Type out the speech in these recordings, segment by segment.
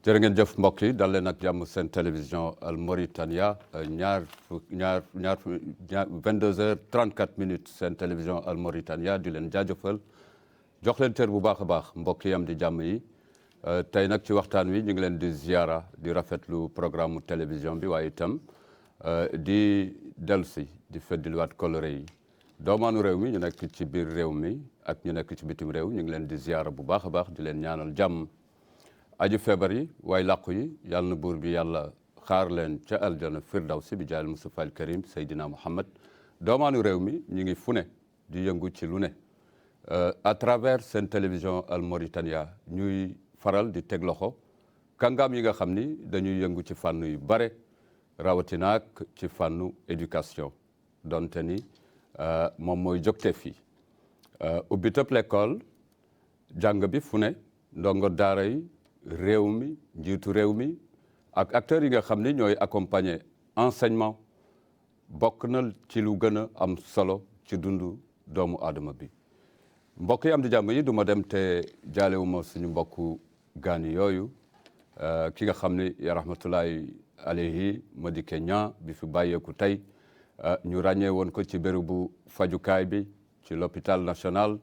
jërë ngeen jëf mbokk yi dal leen ak jàmm seen télévision Al Mauritania 22h34 seen télévision Al Mauritania di leen jaajëfal jox leen cër bu baax a baax mbokk yi am di jàmm yi tey nag ci waxtaan wi ñu ngi leen di ziara di rafetlu programme télévision bi waaye itam di dellusi di feddiliwaat coloré yi doomaanu réew mi ñu nekk ci biir réew mi ak ñu nekk ci bitim réew ñu ngi leen di ziara bu baax a baax di leen ñaanal jàmm. aju feebar yi waaye làqu yi yàlla na buur bi yàlla xaar leen ca aljana firdawsi bi jaal Mustafa al Karim Seydina Muhammad doomaanu réew mi ñu ngi fu ne di yëngu ci lu ne à travers seen télévision Al Mauritania ñuy faral di teg loxo kàngaam yi nga xam ni dañuy yëngu ci fànn yu bare rawatina ak ci fànnu éducation donte ni moom mooy jógte fii ubbi tëb l'école jàng bi fu ne ndongo daara yi réew mi njiitu réew mi ak acteurs yi nga xam ni ñooy accompagner enseignement bokk na ci lu gën a am solo ci dundu doomu aadama bi mbokk yi am di jàmm yi du ma dem te jaalewuma suñu mbokku gaani yooyu ki nga xam ni ya rahmatullahi alayhi Madické Niang bi fi bàyyeeku tey ñu ràññee woon ko ci bérébu fajukaay bi ci l'hôpital national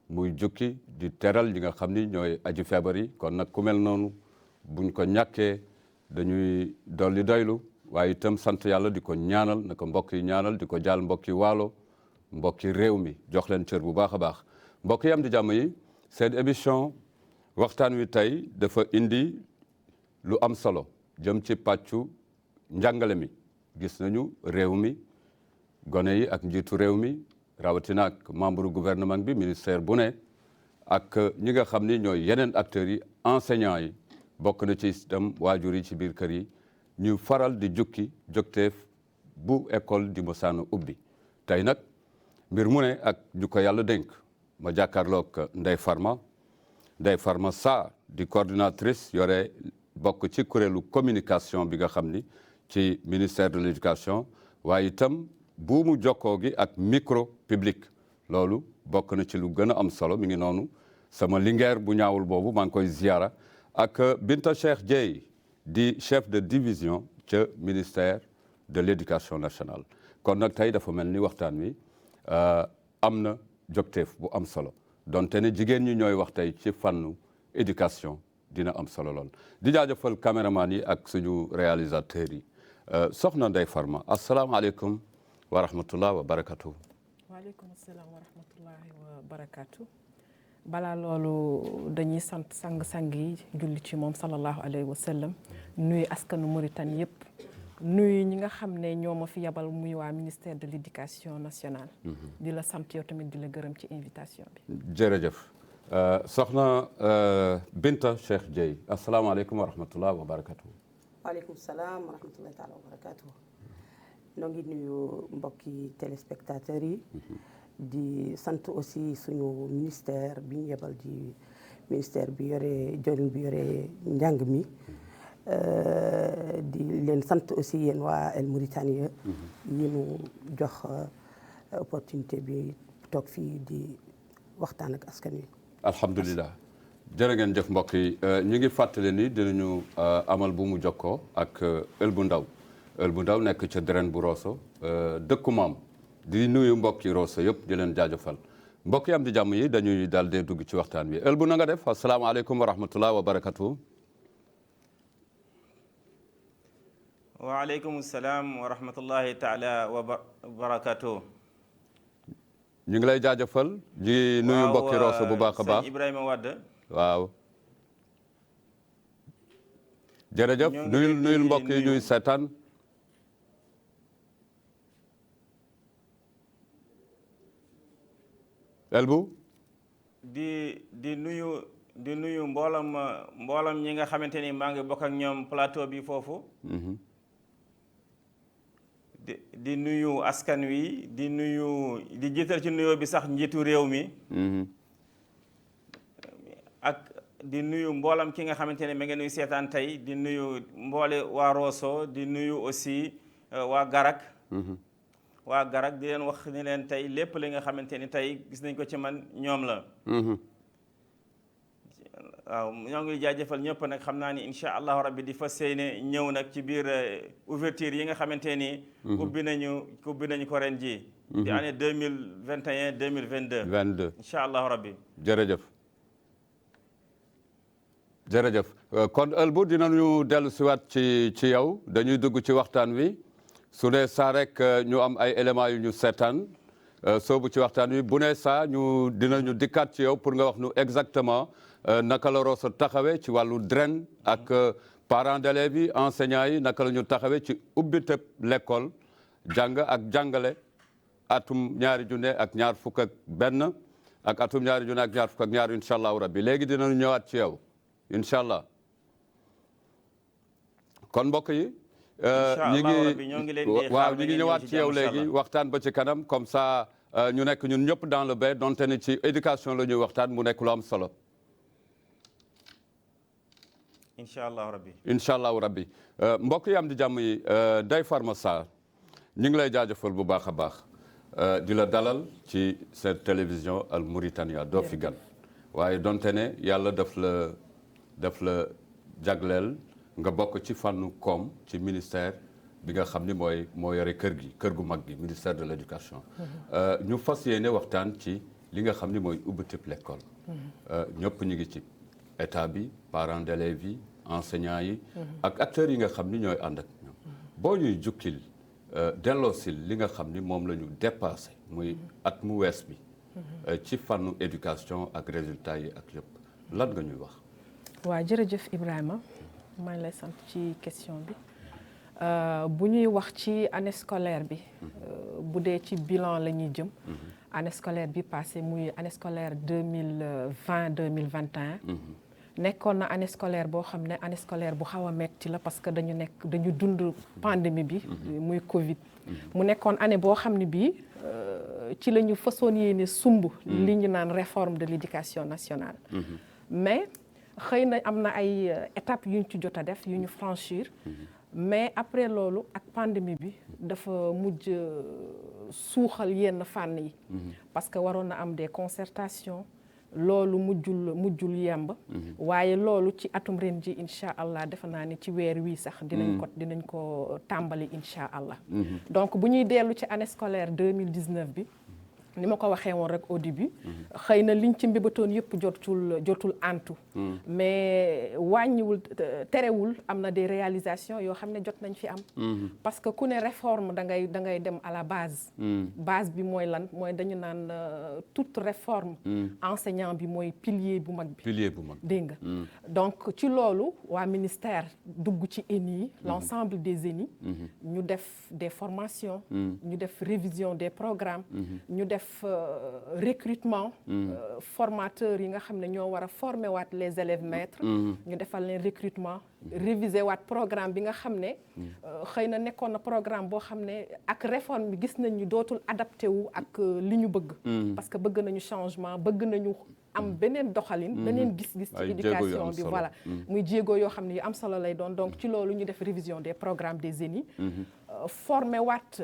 muy jukki di teral ñi nga xam ni ñooy aji feebar yi kon nag ku mel noonu buñ ko ñàkkee dañuy dolli doylu waaye itam sant yàlla di ko ñaanal na ko mbokk yi ñaanal di ko jaal mbokki waalo mbokki réew mi jox leen cër bu baax a baax mbokk yi am di jàmm yi seen émission waxtaan wi tey dafa indi lu am solo jëm ci pàccu njàngale mi gis nañu réew mi gone yi ak njiitu réew mi rawatina ak membre gouvernement bi ministère bu ne ak ñi nga xam ni ñooy yeneen acteurs yi enseignants yi bokk na ci itam waajur yi ci biir kër yi ñu faral di jukki jógteef bu école di mosaana ubbi tey nag mbir mu ne ak ñu ko yàlla dénk ma jàkkaarloog Ndeye Farma Sarr di coordinatrice yore bokk ci kuréelu communication bi nga xam ni ci ministère de l'éducation waaye itam buumu jokkoo gi ak micro public loolu bokk na ci lu gën a am solo mi ngi noonu sama lingeer bu ñaawul boobu maa ngi koy ziara ak Binta Cheikh Dieye di chef de division ca ministère de l'éducation nationale kon nag tey dafa mel ni waxtaan wi am na jogteef bu am solo donte ne jigéen ñi ñooy wax tey ci fànnu éducation dina am solo lool di jaajëfal caméraman yi ak suñu réalisateurs yi soxna Ndeye Farma asalaamaaleykum wa rahmatullah wa barakatuh. waaleykum salaam wa rahmatullahi wa barakatuh. balaa loolu dañuy sant sang-sang yi julli ci moom sallallahu alayhi wa sallam nuyu askanu Mauritanie yëpp nuyu ñi nga xam ne ñoo ma fi yabal muy waa ministère de l'éducation nationale. di la sant yow tamit di la gërëm ci invitation bi. jërëjëf soxna Binta Cheikh Dieye asalaamaaleykum wa rahmatullah wa barakatuh. waaleykum salaam wa rahmatullahi taala wa barakatuh. noo ngi nuyu mbokki téléspectateurs yi di sant aussi suñu ministère bi ñu yebal di ministère bi yore joriñ bi yore njàng mi di leen sant aussi yéen waa El Mauritanie yi ñu jox opportunité bi toog fii di waxtaan ak askan wi. alhamdulilah jërë ngeen jëf mbokk yi ñu ngi fàttali ni dinañu amal bu mu jokkoo ak Ël bu ndaw nekk ca Deren bu Rosso dëkku maam di nuyu mbokki Rosso yëpp di leen jaajëfal mbokk yi am di jàmm yi dañuy daal di dugg ci waxtaan bi Ël bu na nga def asalaamaaleykum wa rahmatullah wa barakatuh. waaleykum salaam wa rahmatullahi taala wa barakatuh. ñu ngi lay jaajëfal di nuyu mbokki Rosso bu baax a baax Ibrahima Wade. waaw jërëjëf nuyul mbokk yi ñuy seetaan. Elbu di nuyu mboolam ñi nga xamante ni maa ngi bokk ak ñoom plateau bi foofu. di nuyu askan wi di jiital ci nuyoo bi sax njiitu réew mi. ak di nuyu mboolam ki nga xamante ne ma ngi nuyu seetaan tey di nuyu mboole waa Rosso di nuyu aussi waa Garak. waa Garak di leen wax ni leen tey lépp li nga xamante ni tey gis nañ ko ci man ñoom la. waaw ñoo ngi jaajëfal ñëpp nag xam naa ni incha allahu rabbi di fas yéene ñëw nag ci biir ouverture yi nga xamante ni. ubbi nañu ko ren ji di année 2021 2022. 22 incha allahu rabbi. jërëjëf kon ëlbu dinañu dellu siwaat ci yow dañuy dugg ci waxtaan wi su dee saa rek ñu am ay éléments yu ñu seetaan soobu ci waxtaan wi bu nee saa dinañu dikkaat ci yow pour nga wax nu exactement naka la Rosso taxawee ci wàllu drain ak parents d'élèves yi enseignants yi naka la ñu taxawee ci ubbiteb l'école jàng ak jàngale atum 2021 ak atum 2022 incha allahu rabbi léegi dinañu ñëwaat ci yow incha allah kon mbokk yi. ñoo ngi leen di waaw ñu ngi ñëwaat ci yow léegi waxtaan ba ci kanam comme ça ñu nekk ñun ñëpp dans le bain donte ni ci éducation la ñuy waxtaan mu nekk lu am solo. incha allahu rabbi. incha allahu rabbi mbokk yi am di jàmm yi Ndeye Farma Sarr ñu ngi lay jaajëfal bu baax a baax di la dalal ci seen télévision Al Mauritania doo fi gan waaye donte ne yàlla daf la jagleel nga bokk ci fànnu koom ci ministère bi nga xam ni moo yore kër gu mag gi ministère de l'éducation ñu fas yéene waxtaan ci li nga xam ni mooy ubbitib l'école ñëpp ñu ngi ci état bi parents d'élèves yi enseignants yi ak acteurs yi nga xam ni ñooy ànd ak ñoom boo ñuy jukkil delloosil li nga xam ni moom la ñu dépassé muy at mu wees bi ci fànnu éducation ak résultats yi ak yëpp lan nga ñuy wax. waaw jërëjëf Ibrahima maa ngi lay sant ci question bi bu ñuy wax ci année scolaire bi bu dee ci bilan la ñuy jëm année scolaire bi passé muy année scolaire 2020-2021 nekkoon na année scolaire boo xam ne année scolaire bu xaw a metti la parce que dañu dund pandémie bi muy Covid mu nekkoon année boo xam ne bii ci la ñu façon yéene sumb li ñu naan réforme de l'éducation nationale mais xëy na am na ay étapes yu ñu ci jot a def yu ñu franchir mais après loolu ak pandémie bi dafa mujj suuxal yenn fànn yi parce que waroon na am des concertations loolu mujjul yemb waaye loolu ci atum ren ji incha allah defe naa ne ci weer wii sax dinañ ko tàmbali incha allah donc bu ñuy dellu ci année scolaire 2019 bi ni ma ko waxee woon rek au début xëy na liñ ci mbébatoon yëpp jotul antu mais wàññiwul terewul am na des réalisations yoo xam ne jot nañ fi am parce que ku ne réforme da ngay dem à la base base bi mooy lan mooy dañu naan toute réforme enseignant bi mooy pilier bu mag dégg nga donc ci loolu waa ministère dugg ci ENI yi l'ensemble des ENI ñu def des formations ñu def révision des programmes ñu def recrutement formateurs yi nga xam ne ñoo war a former waat les élèves maîtres ñu defal leen recrutement réviser waat programme bi nga xam ne xëy na nekkoon na programme boo xam ne ak réforme bi gis nañ ñu dootul adapté wu ak li ñu bëgg parce que bëgg nañu changement bëgg nañu am beneen doxalin beneen gis-gis ci éducation bi voilà muy jéego yoo xam ne yu am solo lay doon donc ci loolu ñu def révision des programmes des ENI former waat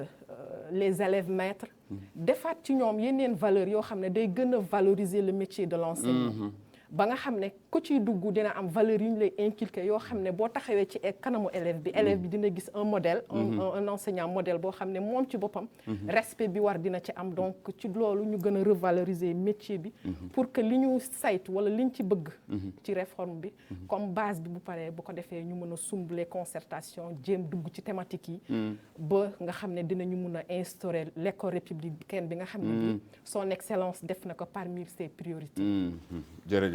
les élèves maîtres defaat ci ñoom yeneen valeurs yoo xam ne day gën a valoriser le métier de l'enseignement ba nga xam ne ku ciy dugg dina am valeur yu ñu lay inculquer yoo xam ne boo taxawee ci kanamu élève bi dina gis un modèle un enseignant modèle boo xam ne moom ci boppam respect bi war dina ci am donc ci loolu ñu gën a revaloriser métier bi pour que li ñu saytu wala liñ ci bëgg ci réforme bi comme base bi bu paree bu ko defee ñu mën a sumb les concertations jéem dugg ci thématique yi ba nga xam ne dinañu mun a instaurer l'école républicaine bi nga xam ne bi son excellence def na ko parmi ses priorités jërëjëf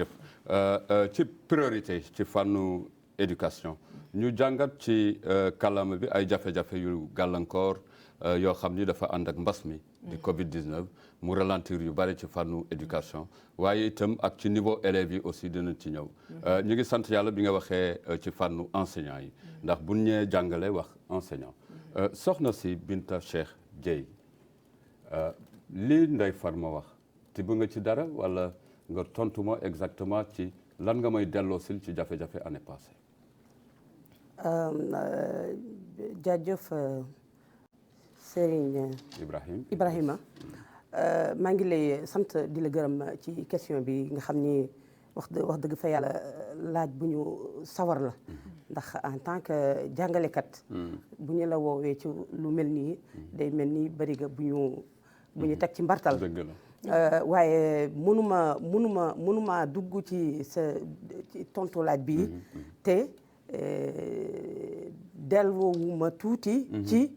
ci priorité ci fànnu éducation ñu jàngat ci kàllaama bi ay jafe-jafe yu gàllankoor yoo xam ni dafa ànd ak mbas mi di Covid-19 mu ralentir yu bari ci fànnu éducation waaye itam ak ci niveau élèves yi aussi dinañ ci ñëw ñu ngi sant yàlla bi nga waxee ci fànnu enseignant yi ndax bu ñee jàngale wax enseignant soxna si Binta Cheikh Dieye lii Ndeye Farma wax ti bu nga ci dara wala nga tontu ma exactement ci lan nga may delloosil ci jafe-jafe année passée. jaajëf Serigne Ibrahima maa ngi lay sant di la gërëm ci question bi nga xam ni wax dëgg fa yàlla laaj bu ñu sawar la ndax en tant que jàngalekat bu ñu la woowee ci lu mel nii day mel ni bariga bu ñu teg ci mbartal waaye mënuma dugg ci ci tontu laaj bi te delluwuma tuuti ci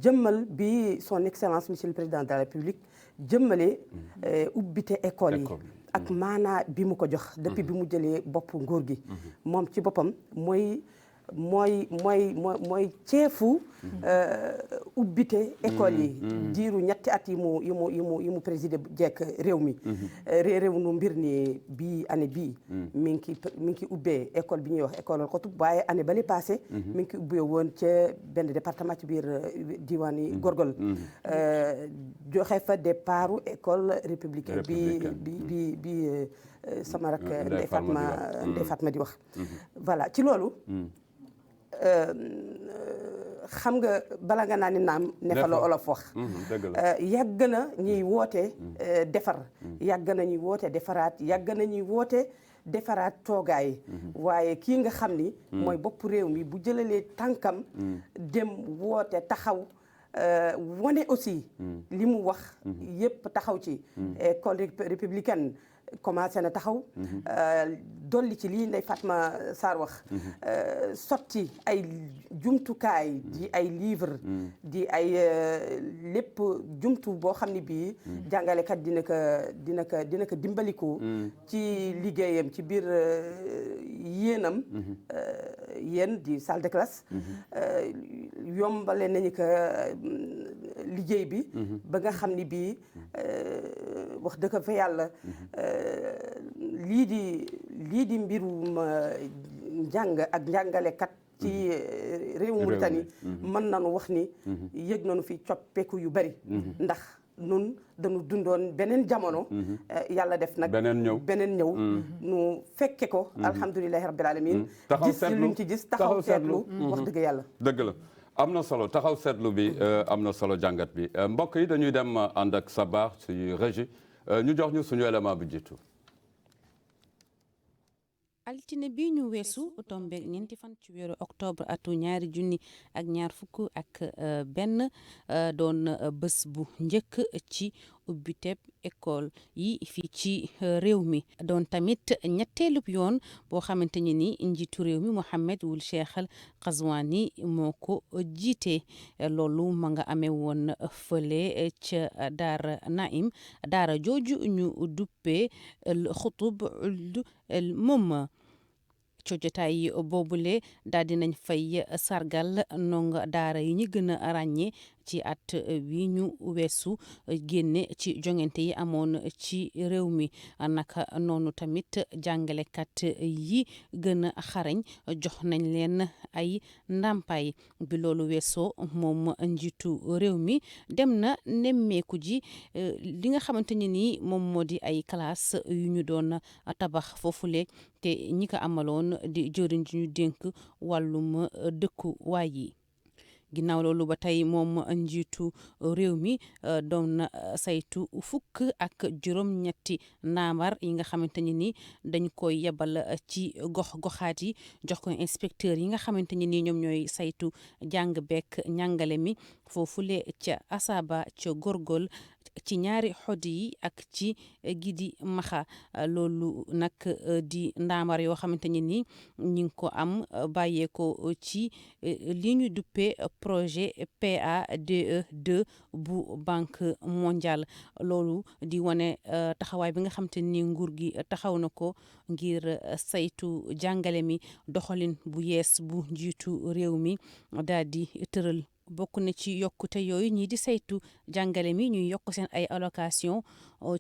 jëmmal bi son excellence monsieur le président de la république jëmmale ubbite école yi ak maanaa bi mu ko jox depuis bi mu jëlee bopp nguur gi moom ci boppam mooy ceefu ubbite école yi diiru ñetti at yi mu présidé jekk réew mi réew nu mbir ni bii année bii mi ngi ubbee école bi ñuy wax école Xotub waaye année bali passé mi ngi ubbee woon ca benn département ci biir diwaan yi Gorgol joxe fa départu école républicaine bi sama rak Ndeye Fatma di wax voilà ci loolu xam nga bala nga naa ni naam ne fa la olof wax yàgg na ñuy woote defar yàgg na ñuy woote defaraat yàgg na ñuy woote defaraat toogaay waaye kii nga xam ni mooy bopp réew mi bu jëlalee tànkam dem woote taxaw wane aussi li mu wax yépp taxaw ci école républicaine commencé na taxaw dolli ci lii Ndeye Fatma Sarr wax sotti ay jumtukaay di ay livre di ay lépp jumtu boo xam ne bii jàngalekat dina ko dimbaliko ci liggéeyam ci biir yéenam yéen di salle de classe yombale nañu ko liggéey bi ba nga xam ne bii wax dëgg fa yàlla lii di mbirum njàng ak njàngalekat ci réewu Mauritanie mën nañu wax ni yëg nañu fi coppeeku yu bari ndax nun dañu dundoon beneen jamono yàlla def nag beneen ñëw nu fekke ko alhamdulilahi rabbil alamin gis luñ ci gis taxaw seetlu wax dëgg yàlla dëgg la am na solo taxaw seetlu bi am na solo jàngat bi mbokk yi dañuy dem ànd ak Sabaax suñu régie ñu jox ñu suñu élément bi jiitu altine bi ñu weesu tombeeg ñeenti fan ci weeru octobre atu 2021 doon bés bu njëkk ci ubbiteb école yi fii ci réew mi doon tamit ñetteelub yoon boo xamante ne ni njiitu réew mi Mohamed Ould Cheikh Al Ghazouani moo ko jiite loolu ma nga amee woon fële ca Daara Naim daara jooju ñu duppee Xutub moom ci jotaay boobule daal dinañ fay sargal ndongo daara yi ñu gën a ràññee ci at wi ñu weesu génne ci jongante yi amoon ci réew mi naka noonu tamit jàngalekat yi gën a xarañ jox nañ leen ay ndàmpaay bi loolu weesoo moom njiitu réew mi dem na nemmeeku ji li nga xamante ne ni moom moo di ay classe yu ñu doon tabax foofule te ñi ko amaloon di jëriñ ji ñu dénk wàllum dëkku waay yi ginnaaw loolu ba tey moom njiitu réew mi doon na saytu fukk ak juróom-ñetti naamar yi nga xamante ne ni dañ koy yebal ci goxaat yi jox ko inspecteur yi nga xamante ne ni ñoom ñooy saytu jàng beek njàngale mi foofule ca Asaba ca Gorgol ci ñaari xod yi ak ci Gidi Maxa loolu nag di ndaamar yoo xamante ne ni ñi ngi ko am bàyyeeko ci li ñu duppee projet PADE2 bu Banque mondiale loolu di wane taxawaay bi nga xamante ni nguur gi taxaw na ko ngir saytu jàngale mi doxalin bu yees bu njiitu réew mi daal di tëral bokk na ci yokkute yooyu ñii di saytu jàngale mi ñuy yokk seen ay allocation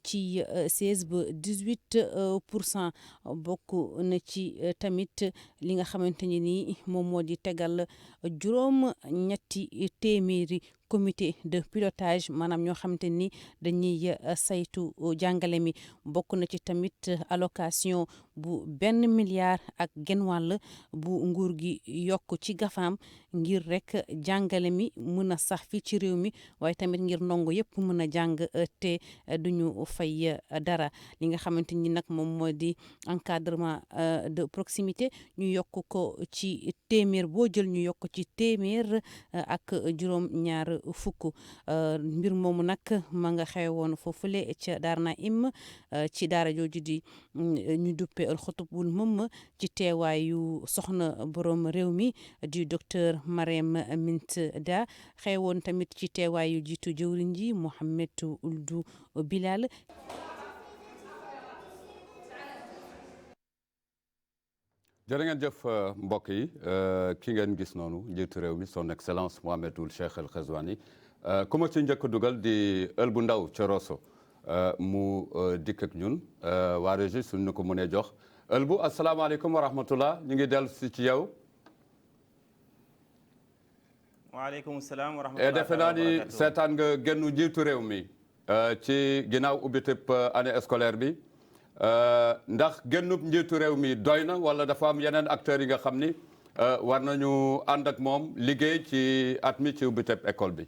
ci 16 ba 18%. Bokk na ci tamit li nga xamante ni moom moo di tegal juróom ñetti téeméeri comité de pilotage maanaam ñoo xamante ni dañuy saytu jàngale mi bokk na ci tamit allocation bu 1 milliard ak genn wàll bu nguur gi yokk ci gafaam ngir rek jàngale mi mën a sax fii ci réew mi waaye tamit ngir ndongo yëpp mën a jàng te duñu fay dara li nga xamante ni nag moom moo di encadrement de proximité ñu yokk ko ci téeméer boo jël ñu yokk ci téeméer ak juróom-ñaar fukk mbir moomu nag ma nga xewoon foofule ca Daaru Naim ci daara jooju di ñu duppe al xutubul mëm ci teewaayu soxna borom réew mi di docteur Marème Mint Da xewoon tamit ci teewaayu jiitu jëwriñ ji Mohamed Ould Bilal. jërë ngeen jëf mbokk yi ki ngeen gis noonu njiitu réew mi son excellence Mohamed Ould Cheikh El Ghazouani ku ma ci njëkk dugal di ël bu ndaw ca Rosso mu dikk ak ñun waa régie suñ ñu ko mënee jox ël bu asalaamaaleykum wa rahmatullah ñu ngi dellu si ci yow. waaleykum salaam wa rahmatullah. defe naa ni seetaan nga génnu njiitu réew mi ci ginnaaw ubbitib année scolaire bi. ndax génnub njiitu réew mi doy na wala dafa am yeneen acteurs yi nga xam ni war nañu ànd ak moom liggéey ci at mi ci ubbiteb école bi.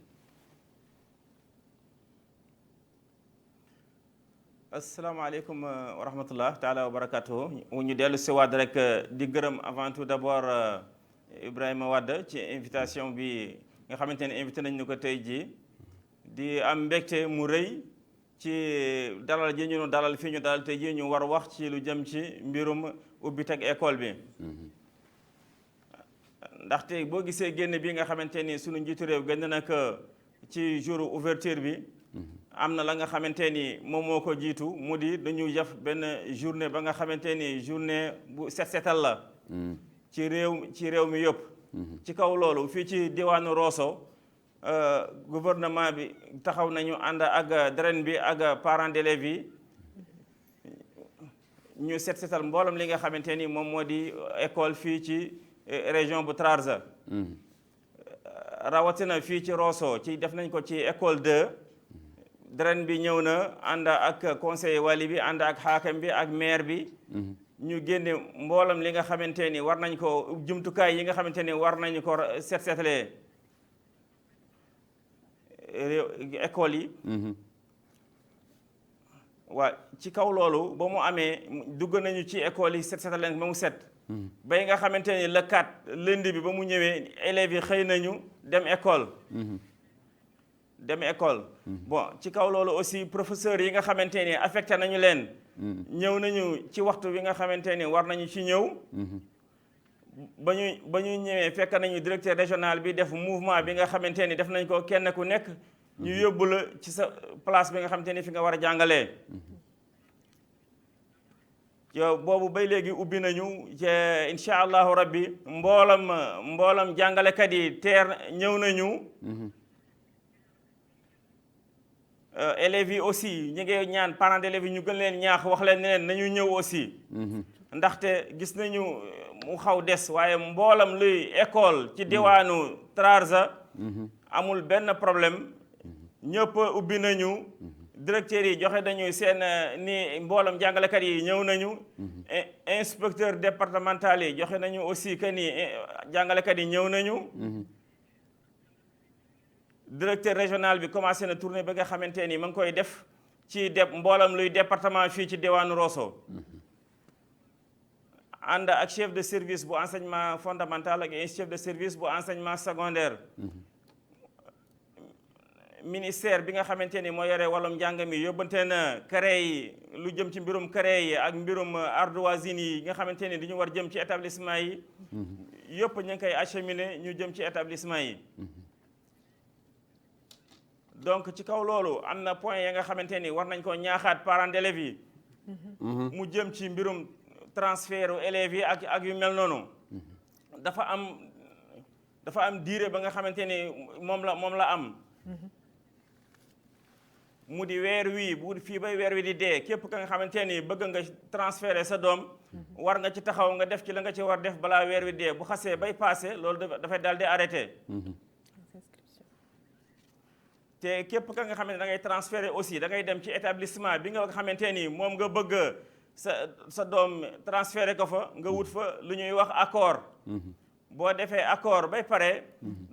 asalaamaaleykum wa rahmatullah taala wa barakatuhu ñu dellu si waat rek di gërëm avant tout d'abord Ibrahima Wade ci invitation bi nga xamante ne invité nañ ñu ko tey jii di am mbégte mu rëy ci dalal ji ñu dalal fii ñu dalal tey jii ñu war wax ci lu jëm ci mbirum ubbi teg école bi ndaxte boo gisee génn bi nga xamante ni sunu njiitu réew génn na ko ci jour ouverture bi am na la nga xamante ni moom moo ko jiitu mu di dañu def benn journée ba nga xamante ni journée bu set setal la ci réew mi yëpp ci kaw loolu fii ci diwaanu Rosso gouvernement bi taxaw nañu ànd ak DREN bi ak parents d'élèves yi ñu set setal mboolem li nga xamante ni moom moo di école fii ci région bu Trarza rawatina fii ci Rosso ci def nañ ko ci école 2 DREN bi ñëw na ànd ak conseiller wali bi ànd ak xaakam bi ak maire bi ñu génne mboolem li nga xamante ni war nañ ko jumtukaay yi nga xamante ni war nañu ko set setalee école yi waa ci kaw loolu ba mu amee dugg nañu ci école yi set leen ba mu set bay nga xamante ni le 4 lundi bi ba mu ñëwee élèves yi xëy nañu dem école bon ci kaw loolu aussi professeurs yi nga xamante ni affecté nañu leen ñëw nañu ci waxtu bi nga xamante ni war nañu ci ñëw ba ñu ñëwee fekk nañu directeur régional bi def mouvement bi nga xamante ni def nañ ko kenn ku nekk ñu yóbbu la ci sa place bi nga xamante ni fi nga war a jàngalee yow boobu bay léegi ubbi nañu incha allahu rabbi mboolam jàngalekat yi ñëw nañu élèves yi aussi ñu ngi ñaan parents d'élèves yi ñu gën leen ñaax wax leen ne leen nañu ñëw aussi ndaxte gis nañu mu xaw des waaye mboolam luy école ci diwaanu Trarza amul benn problème ñëpp ubbi nañu directeurs yi joxe nañu seen ni mboolam jàngalekat yi ñëw nañu inspecteur départemental yi joxe nañu aussi que ni jàngalekat yi ñëw nañu directeur régional bi commencé na tournée ba nga xamante ni ma ngi koy def ci mboolam luy département fii ci diwaanu Rosso ànd ak chef de service bu enseignement fondamental ak chef de service bu enseignement secondaire ministère bi nga xamante ni moo yore wàllum njàng mi yóbbante na CREI yi lu jëm ci mbirum CREI yi ak mbirum ardoisine yi nga xamante ni dañu war jëm ci établissement yi yëpp ñu ngi koy acheminer ñu jëm ci établissement yi donc ci kaw loolu am na point ya nga xamante ni war nañ ko ñaaxaat parents d'élèves yi mu jëm ci mbirum transfert élèves yi ak yu mel noonu dafa am diire ba nga xamante ni moom la am mu di weer wi bu fii bay weer wi di dee képp ka nga xamante ni bëgg nga transférer sa doom war nga ci taxaw nga def ci la nga ci war def balaa weer wi dee bu xasee bay passé loolu dafay daal di arrêté te képp ka nga xamante ne da ngay transféré aussi da ngay dem ci établissement bi nga xamante ni moom nga bëgg sa doom transféré ko fa nga wut fa lu ñuy wax accord. boo defee accord bay pare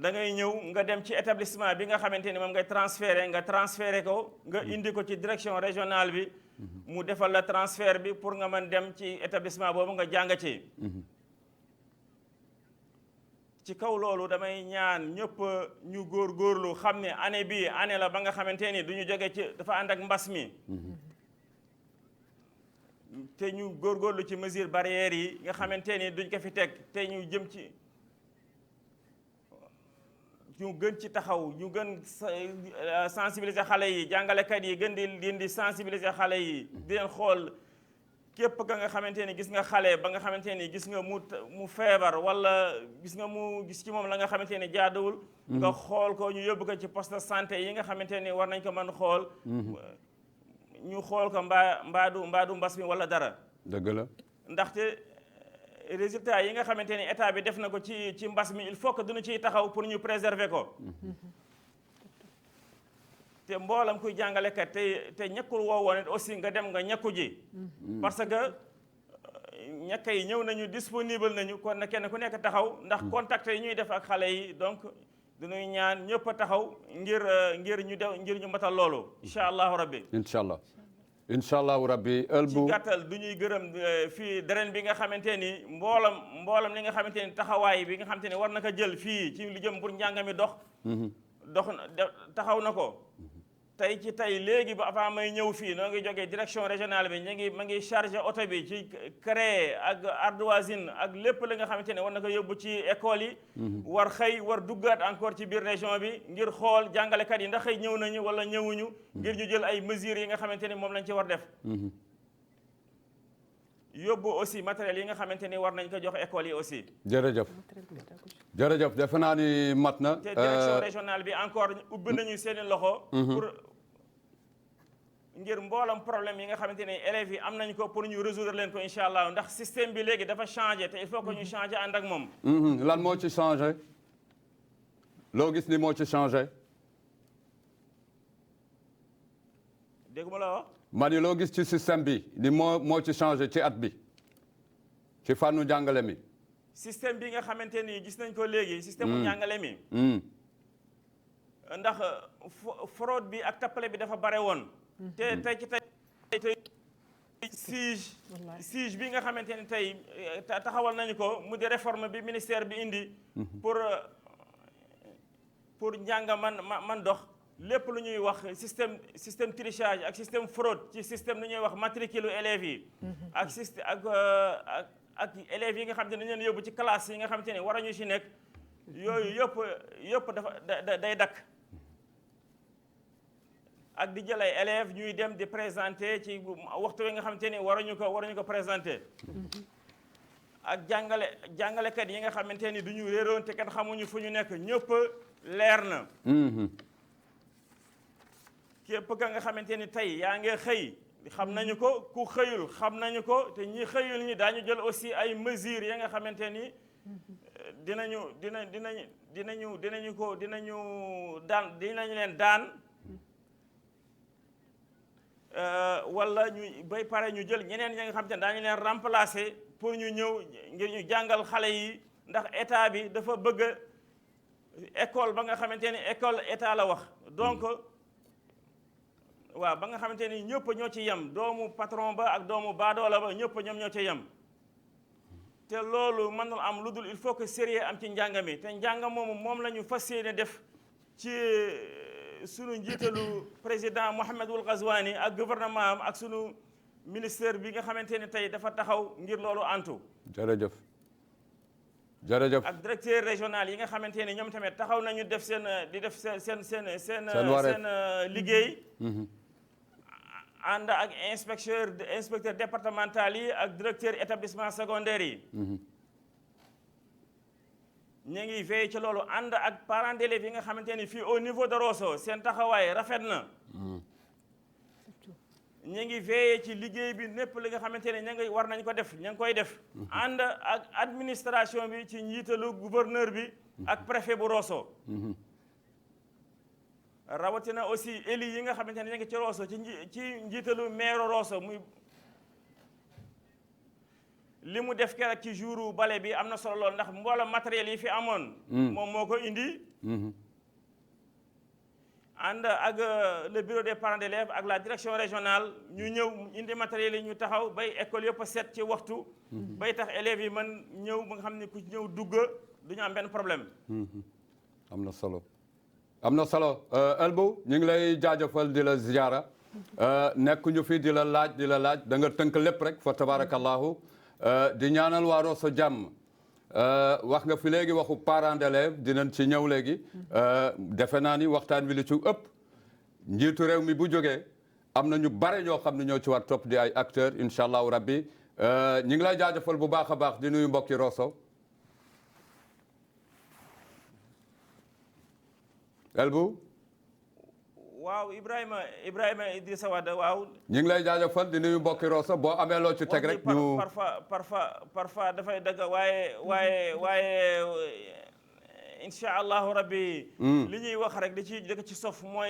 da ngay ñëw nga dem ci établissement bi nga xamante ni moom ngay transféré ko nga indi ko ci direction régionale bi mu defal la transfert bi pour nga mën dem ci établissement boobu nga jàng ci kaw loolu damay ñaan ñëpp ñu góorgóorlu xam ne année bii année la ba nga xamante ni du ñu jóge ci dafa ànd ak mbas mi te ñu góorgóorlu ci mesure barrières yi nga xamante ni duñ ko fi teg te ñu jëm ci ñu gën ci taxaw ñu gën sensibiliser xale yi jàngalekat yi gën di sensibiliser xale yi di leen xool képp ka nga xamante ni gis nga xale ba nga xamante ni gis nga mu feebar wala gis ci moom la nga xamante ni jaaduwul nga xool ko ñu yóbbu ko ci poste de santé yi nga xamante ni war nañ ko mën xool ñu xool ko mbaadu mbas mi wala dara dëgg la ndaxte résultat yi nga xamante ni état bi def na ko ci mbas mi il faut que duñu ciy taxaw pour ñu préserver ko te mboolam kuy jàngalekat te ñàkkul woo woon aussi nga dem nga ñàkku ji parce que ñàkk yi ñëw nañu disponible nañu kon na kenn ku nekk taxaw ndax contact yi ñuy def ak xale yi donc dañuy ñaan ñëpp a taxaw ngir ñu matal loolu incha allahu rabbi incha allahu rabbi ci gàttal du ñuy gërëm fii daren bi nga xamante ni mboolam li nga xamante ni taxawaay bi nga xamante ni war na ko jël fii ci lu jëm pour njàng mi dox taxaw na ko tey léegi ba avant may ñëw fii noo ngi jógee direction régionale bi ma ngi chargé oto bi ci CREA ak ardoisine ak lépp li nga xamante ne war na ko yóbbu ci école yi war duggaat encore ci biir région bi ngir xool jàngalekat yi ndax xëy ñëw nañu wala ñëwuñu ngir ñu jël ay mesures yi nga xamante ni moom lañ ci war def yóbbu aussi matériel yi nga xamante ni war nañ ko jox école yi aussi jërëjëf defe naa ni mat na te direction régionale bi encore ubbi nañu seeni loxo pour ngir mboolam problème yi nga xamante ne élèves yi am nañ ko pour ñu résoudre leen ko incha allah ndax système bi léegi dafa changé te il faut que ñu changé ànd ak moom lan moo ci changé loo gis ni moo ci changé dégguma la wax ma ni loo gis ci système bi ni moo ci changé ci at bi ci fànnu jàngale mi système bi nga xamante ni gis nañ ko léegi système mu njàngale mi ndax fraude bi ak tappale bi dafa bare woon te tey siège bi nga xamante ni tey taxawal nañu ko mu di réforme bi ministère bi indi pour njàng man dox lépp lu ñuy wax système trichage ak système fraude ci système lu ñuy wax matricule élèves yi ak élèves yi nga xamante ne dañu leen yóbbu ci classe yi nga xamante ne war ñu ci nekk yooyu yëpp dafa day dakk ak di jël ay élèves ñuy dem di présenter ci waxtu wi nga xamante ni waruñu ko présenter ak jàngalekat yi nga xamante ni du ñu réeroon te kenn xamuñu fu ñu nekk ñëpp leer na képp ka nga xamante ni tey yaa ngi xëy xam nañu ko ku xëyul xam nañu ko te ñi xëyul ñi daañu jël aussi ay mesures ya nga xamante ni dinañu leen daan wala ñu bay pare ñu jël ñeneen ñi nga xamante ni daañu leen remplacer pour ñu ñëw ngir ñu jàngal xale yi ndax état bi dafa bëgg école ba nga xamante ni école état la wax donc waaw ba nga xamante ni ñëpp ñoo ci yem doomu patron ba ak doomu baadoola ba ñëpp ñoom ñoo ci yem te loolu mënul am lu dul il faut que sérieux am ci njàng mi te njàng moom la ñu fas yéene def ci sunu njiitalu président Mohamedou Ghazouani ak gouvernement am ak sunu ministère bi nga xamante ni tey dafa taxaw ngir loolu antu jërëjëf ak directeur régional yi nga xamante ni ñoom tamit taxaw nañu def seen liggéey ànd ak inspecteur départemental yi ak directeur établissement secondaire yi ñu ngi veillé ci loolu ànd ak parents d'élèves yi nga xamante ni fii au niveau de Rosso seen taxawaay rafet na ñu ngi veillé ci liggéey bi népp li nga xamante ne war nañ ko def ña ngi koy def ànd ak administration bi ci njiitalu gouverneur bi ak préfet bu Rosso rawatina aussi éli yi nga xamante ne ñu ngi ci Rosso ci njiitalu maire Rosso muy li mu def keroog ci jouru bale bi am na solo lool ndax mboolem matériel yi fi amoon. moom moo ko indi. ànd ak le bureau des parents d'élèves ak la direction régionale ñu ñëw indi matériel yi ñu taxaw bay école yëpp a set ci waxtu. bay tax élèves yi mën ñëw ba nga xam ne ku ñëw dugg du ñu am benn problème. am na solo am na solo Elbou ñu ngi lay jaajëfal di la ziyaara nekk ñu fi di la laaj da nga tënk lépp rek fa tabarakallahu di ñaanal waa Rosso jàmm. wax nga fi léegi waxu parents d'élèves dinañ ci ñëw léegi defe naa ni waxtaan wi li ci ëpp njiitu réew mi bu jógee am na ñu bare ñoo xam ne ñoo ci war topp di ay acteurs incha allahu rabbi ñu ngi lay jaajëfal bu baax a baax di nuyu mbokki Rosso. Elbou. waaw Ibrahima Idrissa Wade waaw. ñu ngi lay jaajëfal di nuyu mbokki Rosso boo amee loo ci teg rek ñu. parfois dafay dëgg waaye incha allahu rabbi. li ñuy wax rek di ci sof moo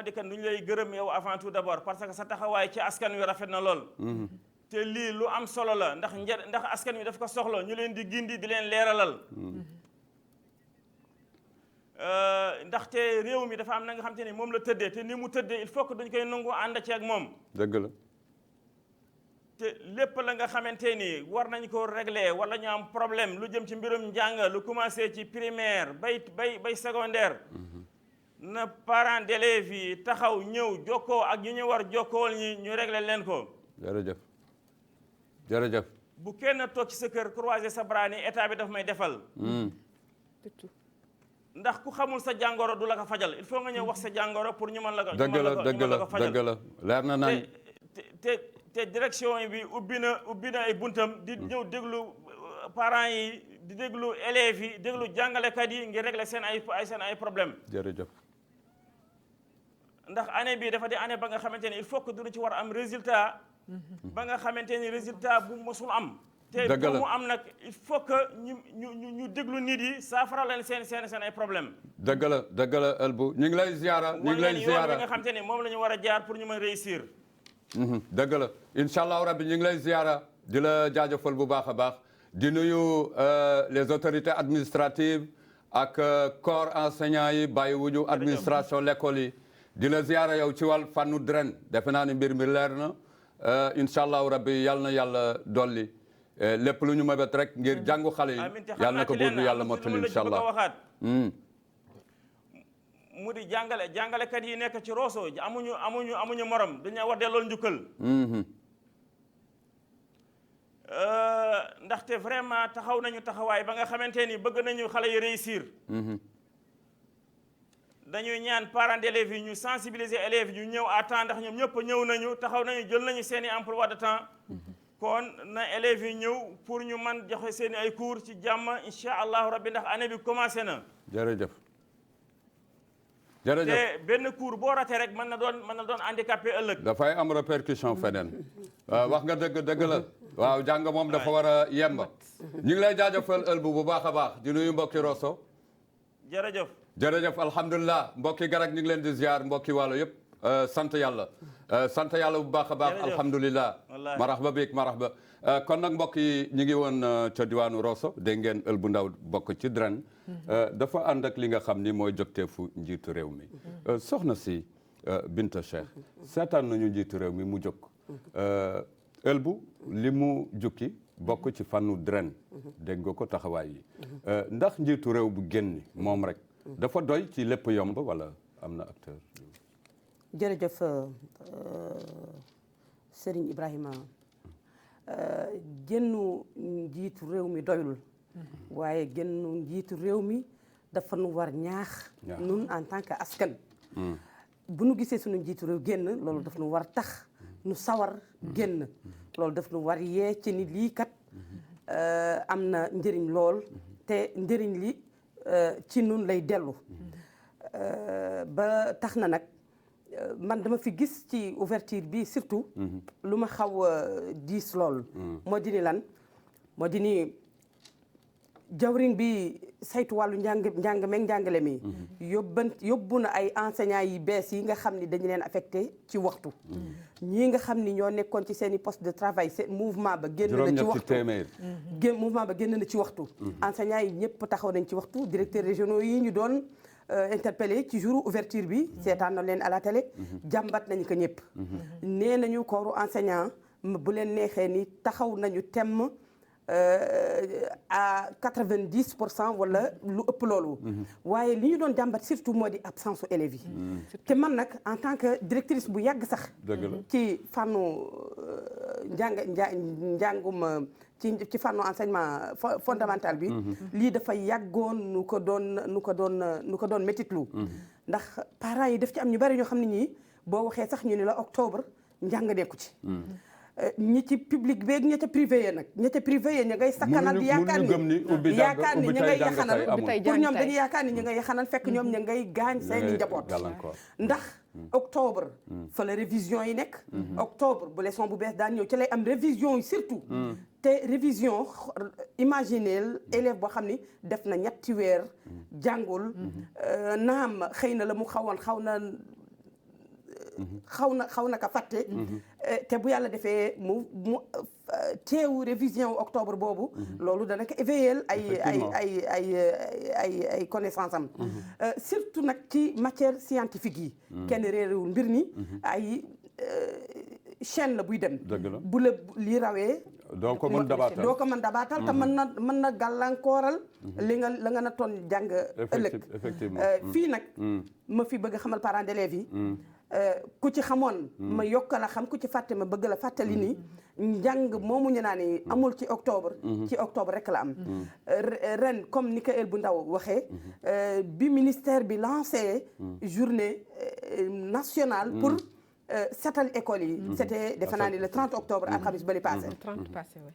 di kan du ñu lay gërëm yow avant tout d'abord parce que sa taxawaay ci askan wi rafet na lool. te lii lu am solo la ndax askan wi daf ko soxla ñu leen di gindi di leen leeralal. ndaxte réew mi dafa am na nga xam te ni moom la tëddee te ni mu tëddee il faut que dañ koy nangu ànd ci ak moom. dëgg la. te lépp la nga xamante ni war nañ ko régler wala ñu am problème lu jëm ci mbirum njàng lu commencé ci primaire bay secondaire. na parents d'élèves yi taxaw ñëw jokkoo ak ñu war jokkool ñu régler leen ko. jërëjëf. bu kenn toog ci sa kër croiser sa bras ni état bi daf may defal. ndax ku xamul sa jàngoro du la ko fajal il faut nga ñëw wax sa jàngoro pour ñu mën la ko fajal. dëgg la leer na nañ. te direction bi ubbi na ay buntam di ñëw déglu parents yi di déglu élèves yi déglu jàngalekat yi ngir régler seen ay problème. jërëjëf. ndax année bi dafa di année ba nga xamante ni il faut que du ci war am résultat. ba nga xamante ni résultat bu mosul am. te pour mu am nag il faut que ñu déglu nit yi saafara leen seen ay problème. dëgg la Elbou ñu ngi lay ziara. ñu ngi lay ziara nga xamante ni moom la ñu war a jaar pour ñu mën réussir. dëgg la incha allahu rabbi ñu ngi lay ziara di la jaajëfal bu baax a baax di nuyu les autorités administratives ak corps enseignants yi bàyyiwuñu administration l'école yi di la ziara yow ci wàllu fànnu dren defe naa ni mbir mi leer na incha allahu rabbi yal na yàlla dolli lépp lu ñu mébét rek ngir jàngu xale yi yal na ko buur bi yàlla mottali incha allah. mu di jàngalekat yi nekk ci Rosso amuñu morom dañu war delloo njukkal. ndaxte vraiment taxaw nañu taxawaay ba nga xamante ni bëgg nañu xale yi réussir. dañuy ñaan parents d'élèves yi ñu sensibiliser élèves ñu ñëw à temps ndax ñoom ñëpp ñëw nañu taxaw nañu jël nañu seen i emploi de temps. kon na élèves yi ñëw pour ñu man joxe seen ay cours ci jàmm incha allahu rabbi ndax année bi commencé na. jërëjëf. te benn cours boo raté rek mën na doon handicapé ëllëg. dafay am répercussion feneen. wax nga dëgg la. waaw jàng moom dafa war a yemba. ñu ngi lay jaajëfal Elbou bu baax a baax di nuyu mbokki Rosso. jërëjëf alhamdulilah mbokki Garak ñu ngi leen di ziar mbokki Waalo yëpp sant yàlla. sant yàlla bu baax a baax alhamdulilah. marhaba biik marhaba kon nag mbokk yi ñu ngi woon ca diwaanu Rosso dégg ngeen Elbou Ndaw bokk ci DREN. dafa ànd ak li nga xam ni mooy jogteefu njiitu réew mi. soxna si Binta Cheikh seetaan nañu njiitu réew mi mu jóg. Elbou li mu jukki bokk ci fànnu DREN. dégg nga ko taxawaay yi. ndax njiitu réew bu génn moom rek. dafa doy ci lépp yomb wala am na acteur. jërëjëf Serigne Ibrahima génnu njiitu réew mi doyul. waaye génnu njiitu réew mi dafa nu war ñaax. nun en tant que askan. bu nu gisee sunu njiitu réew génn loolu daf nu war tax nu sawar génn. loolu daf nu war yee ci ni lii kat am na njëriñ lool te njëriñ li ci nun lay dellu. ba tax na nag man dama fi gis ci ouverture bi surtout. lu ma xaw a diis lool. moo di ni lan moo di ni jawriñ bi saytu wàllu njàng meeg njàngale mi yóbbu na ay enseignants yi bees yi nga xam ni dañu leen affecté ci waxtu ñii nga xam ni ñoo nekkoon ci seen i poste de travail seen mouvement ba génn na ci waxtu mouvement ba génn na ci waxtu enseignants yi ñëpp taxaw nañ ci waxtu directeurs régionaux yi ñu doon interpellé ci jour ouverture bi seetaan na leen à la télé jàmbat nañu ko ñëpp nee nañu corps enseignant bu leen neexee ni taxaw nañu temm à 90% wala lu ëpp loolu waaye li ñu doon jàmbat surtout moo di absence su élèves yi te man nag en tant que directrice bu yàgg sax ci fànnu njàngum ci fànnu enseignement fondamental bi lii dafa yàggoon nu ko doon métitlu ndax parents yi daf ci am ñu bari ñoo xam ne ñii boo waxee sax ñu ni la octobre njàng nekku ci ñi ci public beeg ña ca privé ya nag ña ca privé ya ña ngay sakkanal di yaakaar ni ña ngay yaxanal pour ñoom dañuy yaakaar ni ña ngay yaxanal fekk ñoom ña ngay gaañ seeni njaboot ndax octobre fa la révision yi nekk octobre bu leçon bu bees daan ñëw ci lay am révision yi surtout te révision imagineel élève boo xam ni def na ñetti weer jàngul naam xëy na la mu xaw na ka fàtte te bu yàlla defee mu teewu révision octobre boobu loolu dana ko éveiller ay connaissance am surtout nag ci matière scientifique yi kenn réerewul mbir ni ay chaîne la buy dem bu la lii rawee doo ko mën dabaatal te mën na gàllankooral la nga na toon jàng ëllëg fii nag ma fi bëgg xamal parents d'élèves yi ku ci xamoon ma yokk la xam ku ci fàtte ma bëgg la fàttali ni njàng moomu ñu naan ni amul ci octobre rek la am ren comme ni ko El bu ndaw waxee bi ministère bi lancé journée nationale pour setal école yi c'était defe naa ni le 30 octobre alxamis bali passé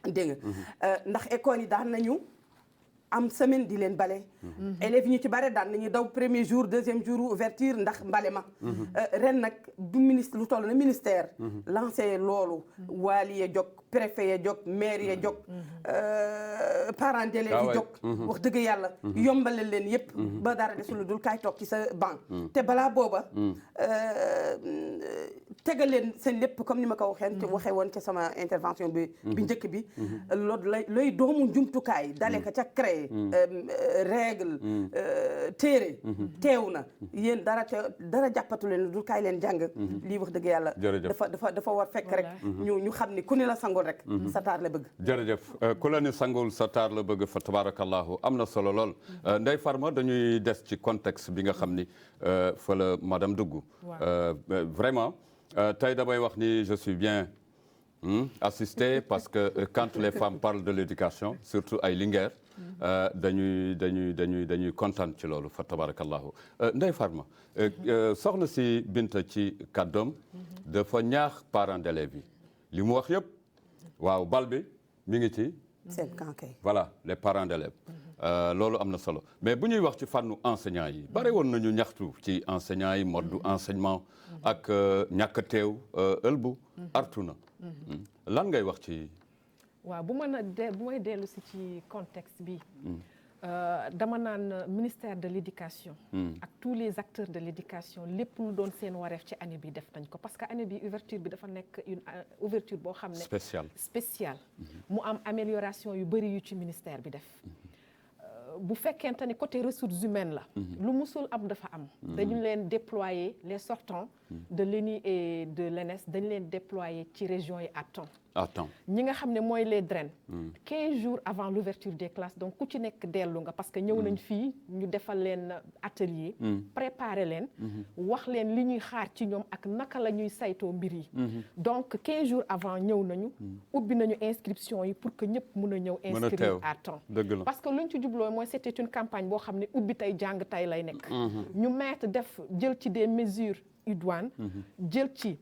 dégg nga ndax école yi daan nañu am semaine di leen bale élèves yi ñu ci bare daan nañu daw premier jour deuxième jour ouverture ndax mbale ma ren nag du ministre lu toll na ministère lancé loolu waali ya jóg préfet ya jóg maire ya jóg parents d'élèves yi jóg wax dëgg yàlla yombale leen yëpp ba dara desul dul kaay toog ci sa banc te balaa booba tegal leen seen lépp comme ni ma ko waxee woon ca sama intervention bi njëkk bi loolu looy doomu njumtukaay dale ka ca créé règle téere teew na yéen dara jàppatu leen dul kaay leen jàng lii wax dëgg yàlla dafa war fekk rek ñu xam ni ku ne la sangul rek sa taar la bëgg jërëjëf ku la ni sangul sa taar la bëgg fa tabarakallahu am na solo lool Ndeye Farma dañuy des ci contexte bi nga xam ni fa la madame dugg vraiment tey damay wax ni je suis bien assisté parce que quand les femmes parlent de l'éducation surtout ay Linguère dañuy kontaan ci loolu fa tabarakallahu Ndeye Farma soxna si Binta ci kàddoom dafa ñaax parents d'élèves yi li mu wax yëpp waaw bal bi mi ngi ci seen kankay voilà les parents d'élèves loolu am na solo mais bu ñuy wax ci fànnu enseignants yi bare woon nañu ñaxtu ci enseignants yi mode du enseignement ak ñàkk a teew ëlbu artu na lan ngay wax ci waaw bu may dellu si ci contexte bi dama naan ministère de l'éducation ak tous les acteurs de l'éducation lépp lu doon seen wareef ci année bi def nañ ko parce que année bi ouverture bi dafa nekk une ouverture boo xam ne spéciale mu am amélioration yu bëri yu ci ministère bi def bu fekkente ni côté ressources humaines la lu musul am dafa am dañu leen déployer les sortants de l'ENI et de l'ENS dañu leen déployer ci régions yi à temps ñi nga xam ne mooy les DREN 15 jours avant l'ouverture des classes donc ku ci nekk dellu nga parce que ñëw nañ fii ñu defal leen atelier préparer leen wax leen li ñuy xaar ci ñoom ak naka la ñuy saytoo mbir yi donc 15 jours avant ñëw nañu ubbi nañu inscription yi pour que ñëpp mun a ñëw inscrire à temps parce que luñ ci jubloo mooy c'était une campagne boo xam ne ubbi tey jàng tey lay nekk ñu mettre jël ci des mesures idoines jël ci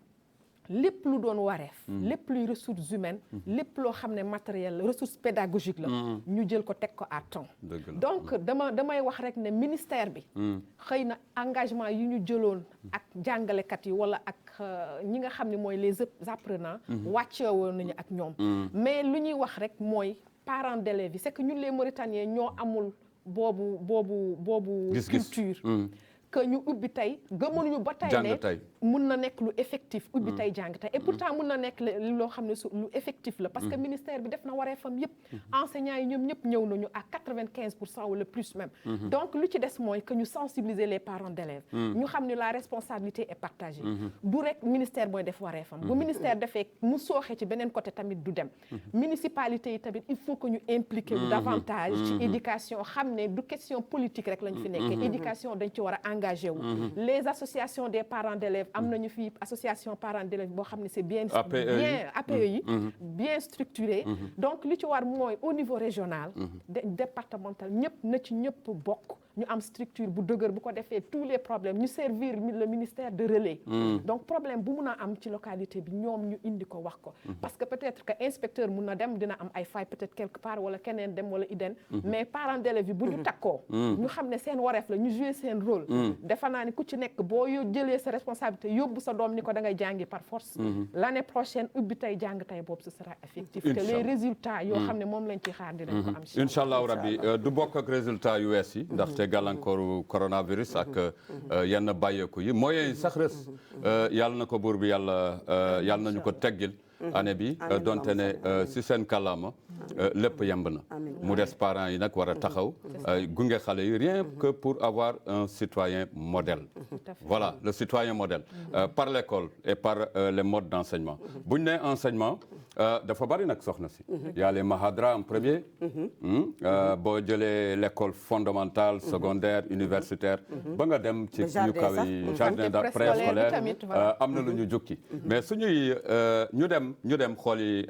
lépp lu doon wareef lépp luy ressources humaines lépp loo xam ne matériel ressource pédagogique la ñu jël ko teg ko à temps donc damay wax rek ne ministère bi xëy na engagement yi ñu jëloon ak jàngalekat yi wala ak ñi nga xam ne mooy les apprenants wàcce woon nañu ak ñoom mais lu ñuy wax rek mooy parents d'élèves yi c'est que ñun les Mauritaniens ñoo amul boobu culture que ñu ubbi tey gëmënuñu ba tey ne mun na nekk lu effectif ubbi tey jàng tey et pourtant mun na nekk loo xam ne lu effectif la parce que ministère bi def na wareefam yëpp enseignants yi ñoom ñëpp ñëw nañu à 95% wala plus même donc lu ci des mooy que ñu sensibiliser les parents d'élèves ñu xam ne la responsabilité est partagée du rek ministère mooy def wareefam bu ministère defee mu sooxee ci beneen côté tamit du dem municipalité yi tamit il faut que ñu impliquer davantage ci éducation xam ne du question politique rek lañ fi nekkee éducation dañ ci war a les associations des parents d'élèves am nañu fi association parents d'élèves boo xam ne c'est bien APE yi bien structuré donc li ci war mooy au niveau régional départemental ñëpp na ci ñëpp bokk ñu am structure bu dëgër bu ko defee tous les problèmes ñu servir le ministère de relais donc problème bu mun a am ci localité bi ñoom ñu indi ko wax ko parce que peut-être que inspecteur mun na dem dina am ay failles peut-être quelque part wala keneen dem wala iden mais parents d'élèves yi bu ñu takkoo ñu xam ne seen wareef la ñu jouer seen rôle defe naa ni ku ci nekk boo jëlee sa responsabilité yóbbu sa doom ni ko da ngay jàngi par force l'année prochaine ubbi tey jàng tey boobu ce sera effectif te les résultats yoo xam ne moom lañ ci xaar dinañ ko am incha allahu rabbi du bokk ak résultat yu wees yi ndaxte gàllankooru coronavirus ak yenn bàyyeeku yi moyens yi sax res yàlla na ko buur bi yàlla nañu ko teggil année bi donte ne si seen kàllaama lépp yemb na mu des parents yi nag war a taxaw gunge xale yi rien que pour avoir un citoyen modèle voilà le citoyen modèle par l'école et par les modes d'enseignement bu ñu nee enseignement dafa bari nag soxna si y a les mahadra en premier boo jëlee l'école fondamentale secondaire universitaire ba nga dem ci ñu kaw yi jardin de préscolaire am na lu ñu jukki mais suñuy ñu dem xooli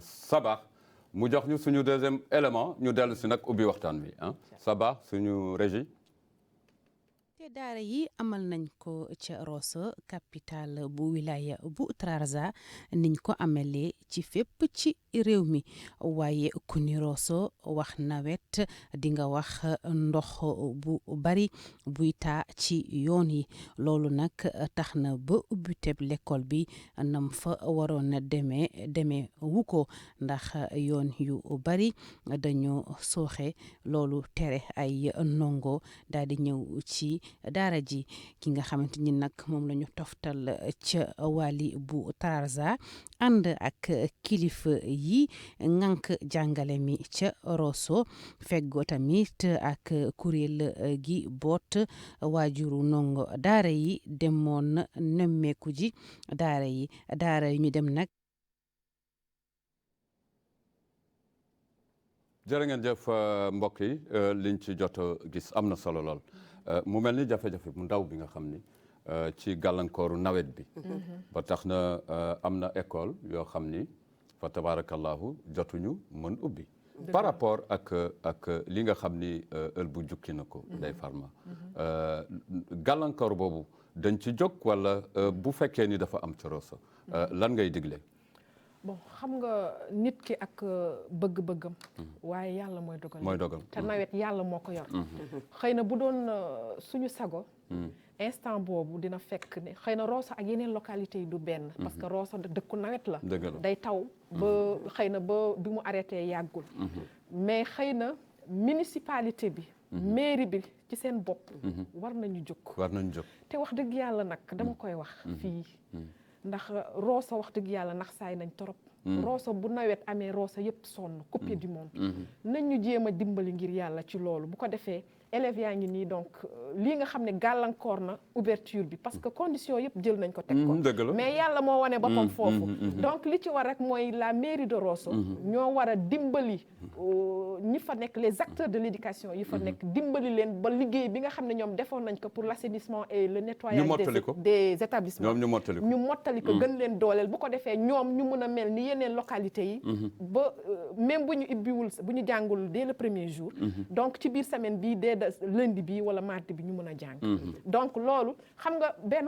Sabax mu jox ñu suñu deuxième élément ñu dellu si nag ubbi waxtaan bi Sabax suñu régie te daara yi amal nañ ko ca Rosso capitale bu wilaya bu Trarza niñ ko amalee ci fépp ci réew mi waaye ku ni Rosso wax nawet di nga wax ndox bu bari buy taa ci yoon yi loolu nag tax na ba ubbiteb l'école bi nam fa waroon a demee wu ko ndax yoon yu bari dañoo sooxe loolu tere ay ndongo daal di ñëw ci daara ji ki nga xamante ni nag moom la ñu toftal ca wàlli bu Trarza ànd ak kilifa yi ŋànk jàngale mi ca Rosso feggoo tamit ak kuréel gi boot waajuru ndongo daara yi demoon nemmeeku ji daara yi ñu dem nag. jërë ngeen jëf mbokk yi liñ ci jot gis am na solo lool mu mel ni jafe-jafe bu ndaw bi nga xam ni ci gàllankooru nawet bi ba tax na am na école yoo xam ni fa tabarakallahu jotuñu mën ubbi par rapport ak li nga xam ni ël bu jukki na ko day farma gàllankoor boobu dañ ci jóg wala bu fekkee ni dafa am ci Rosso lan ngay digle bon xam nga nit ki ak bëgg-bëggam waaye yàlla mooy dogal te nawet yàlla moo ko yor xëy na bu doon suñu sago instant boobu dina fekk ne xëy na Rosso ak yeneen localités yi du benn parce que Rosso dëkku nawet la day taw ba xëy na ba bi mu arrêté yàggul mais xëy na municipalité bi mairie bi ci seen bopp war nañu jóg te wax dëgg yàlla nag dama koy wax fii ndax Rosso wax dëgg yàlla nax saay nañ torop Rosso bu nawet amee Rosso yëpp sonn coupé du monde nañ ñu jéem a dimbali ngir yàlla ci loolu bu ko defee élèves yaa ngi nii donc lii nga xam ne gàllankoor na ouverture bi parce que condition yëpp jël nañ ko teg ko mais yàlla moo wane boppam foofu donc li ci war rek mooy la mairie de Rosso ñoo war a dimbali ñi fa nekk les acteurs de l'éducation yi fa nekk dimbali leen ba liggéey bi nga xam ne ñoom defoon nañ ko pour l'assainissement et le nettoyage des établissements ñu mottali ko gën leen dooleel bu ko defee ñoom ñu mën a mel ni yeneen localités yi ba même bu ñu ibbiwul bu ñu jàngul dès le premier jour donc ci biir semaine bi dès lundi bi wala mardi bi ñu mën a jàng donc loolu xam nga benn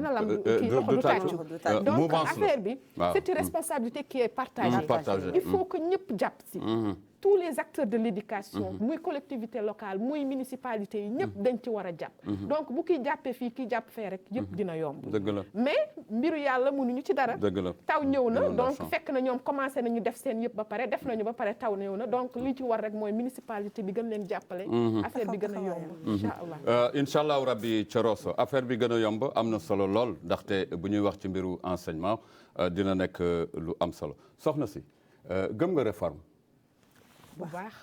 lam kii loxo du tàccu donc affaire bi c'est une responsabilité qui est partagée il faut que ñëpp jàpp si tous les acteurs de l'éducation muy collectivité locale muy municipalité yi ñëpp dañ ci war a jàpp donc bu kiy jàppee fii kiy jàpp fee rek yëpp dina yomb dëgg la mais mbiru yàlla mënuñu ci dara dëgg la taw ñëw na donc inondation. fekk na ñoom commencé nañu def seen yëpp ba pare def nañu ba pare taw ñëw na donc li ci war rek mooy municipalité bi gën leen jàppale affaire bi gën a yomb incha allah incha allahu rabbi Coroso affaire bi gën a yomb am na solo lool ndaxte bu ñuy wax ci mbiru enseignement dina nekk lu am solo soxna si gëm nga réforme bu baax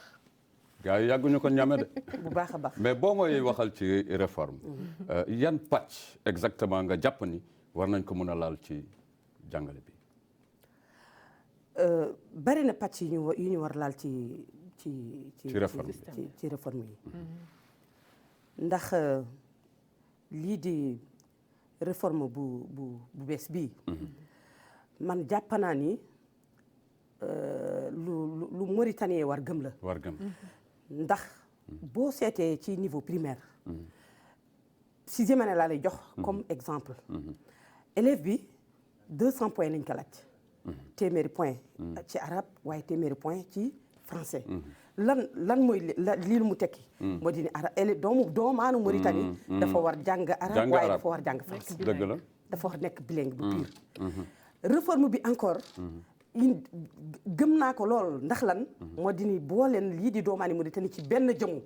gars yi yàgguñu ko ñame de bu baax a baax. mais boo mooy waxal ci réforme yan pàcc exactement nga jàpp ni war nañ ko mën a laal ci jàngale bi bari na pàcc yu ñu war laal ci réforme ci réforme yi ndax lii di réforme bu bees bii man jàpp naa ni lu Mauritanien war gëm la war gëm ndax boo seetee ci niveau primaire 6e année laa lay jox comme exemple élève bi 200 points lañ ko laaj téeméeri point ci arabe waaye téeméeri point ci français lan mooy lii lu mu tekki moo di ni arabe doomaanu Mauritanie dafa war jàng arabe waaye dafa war jàng français dëgg la dafa war nekk bilingue bu pire réforme bi encore gëm naa ko lool ndax lan moo di ni boo leen lii di doomaani Mauritanie ci benn jëmu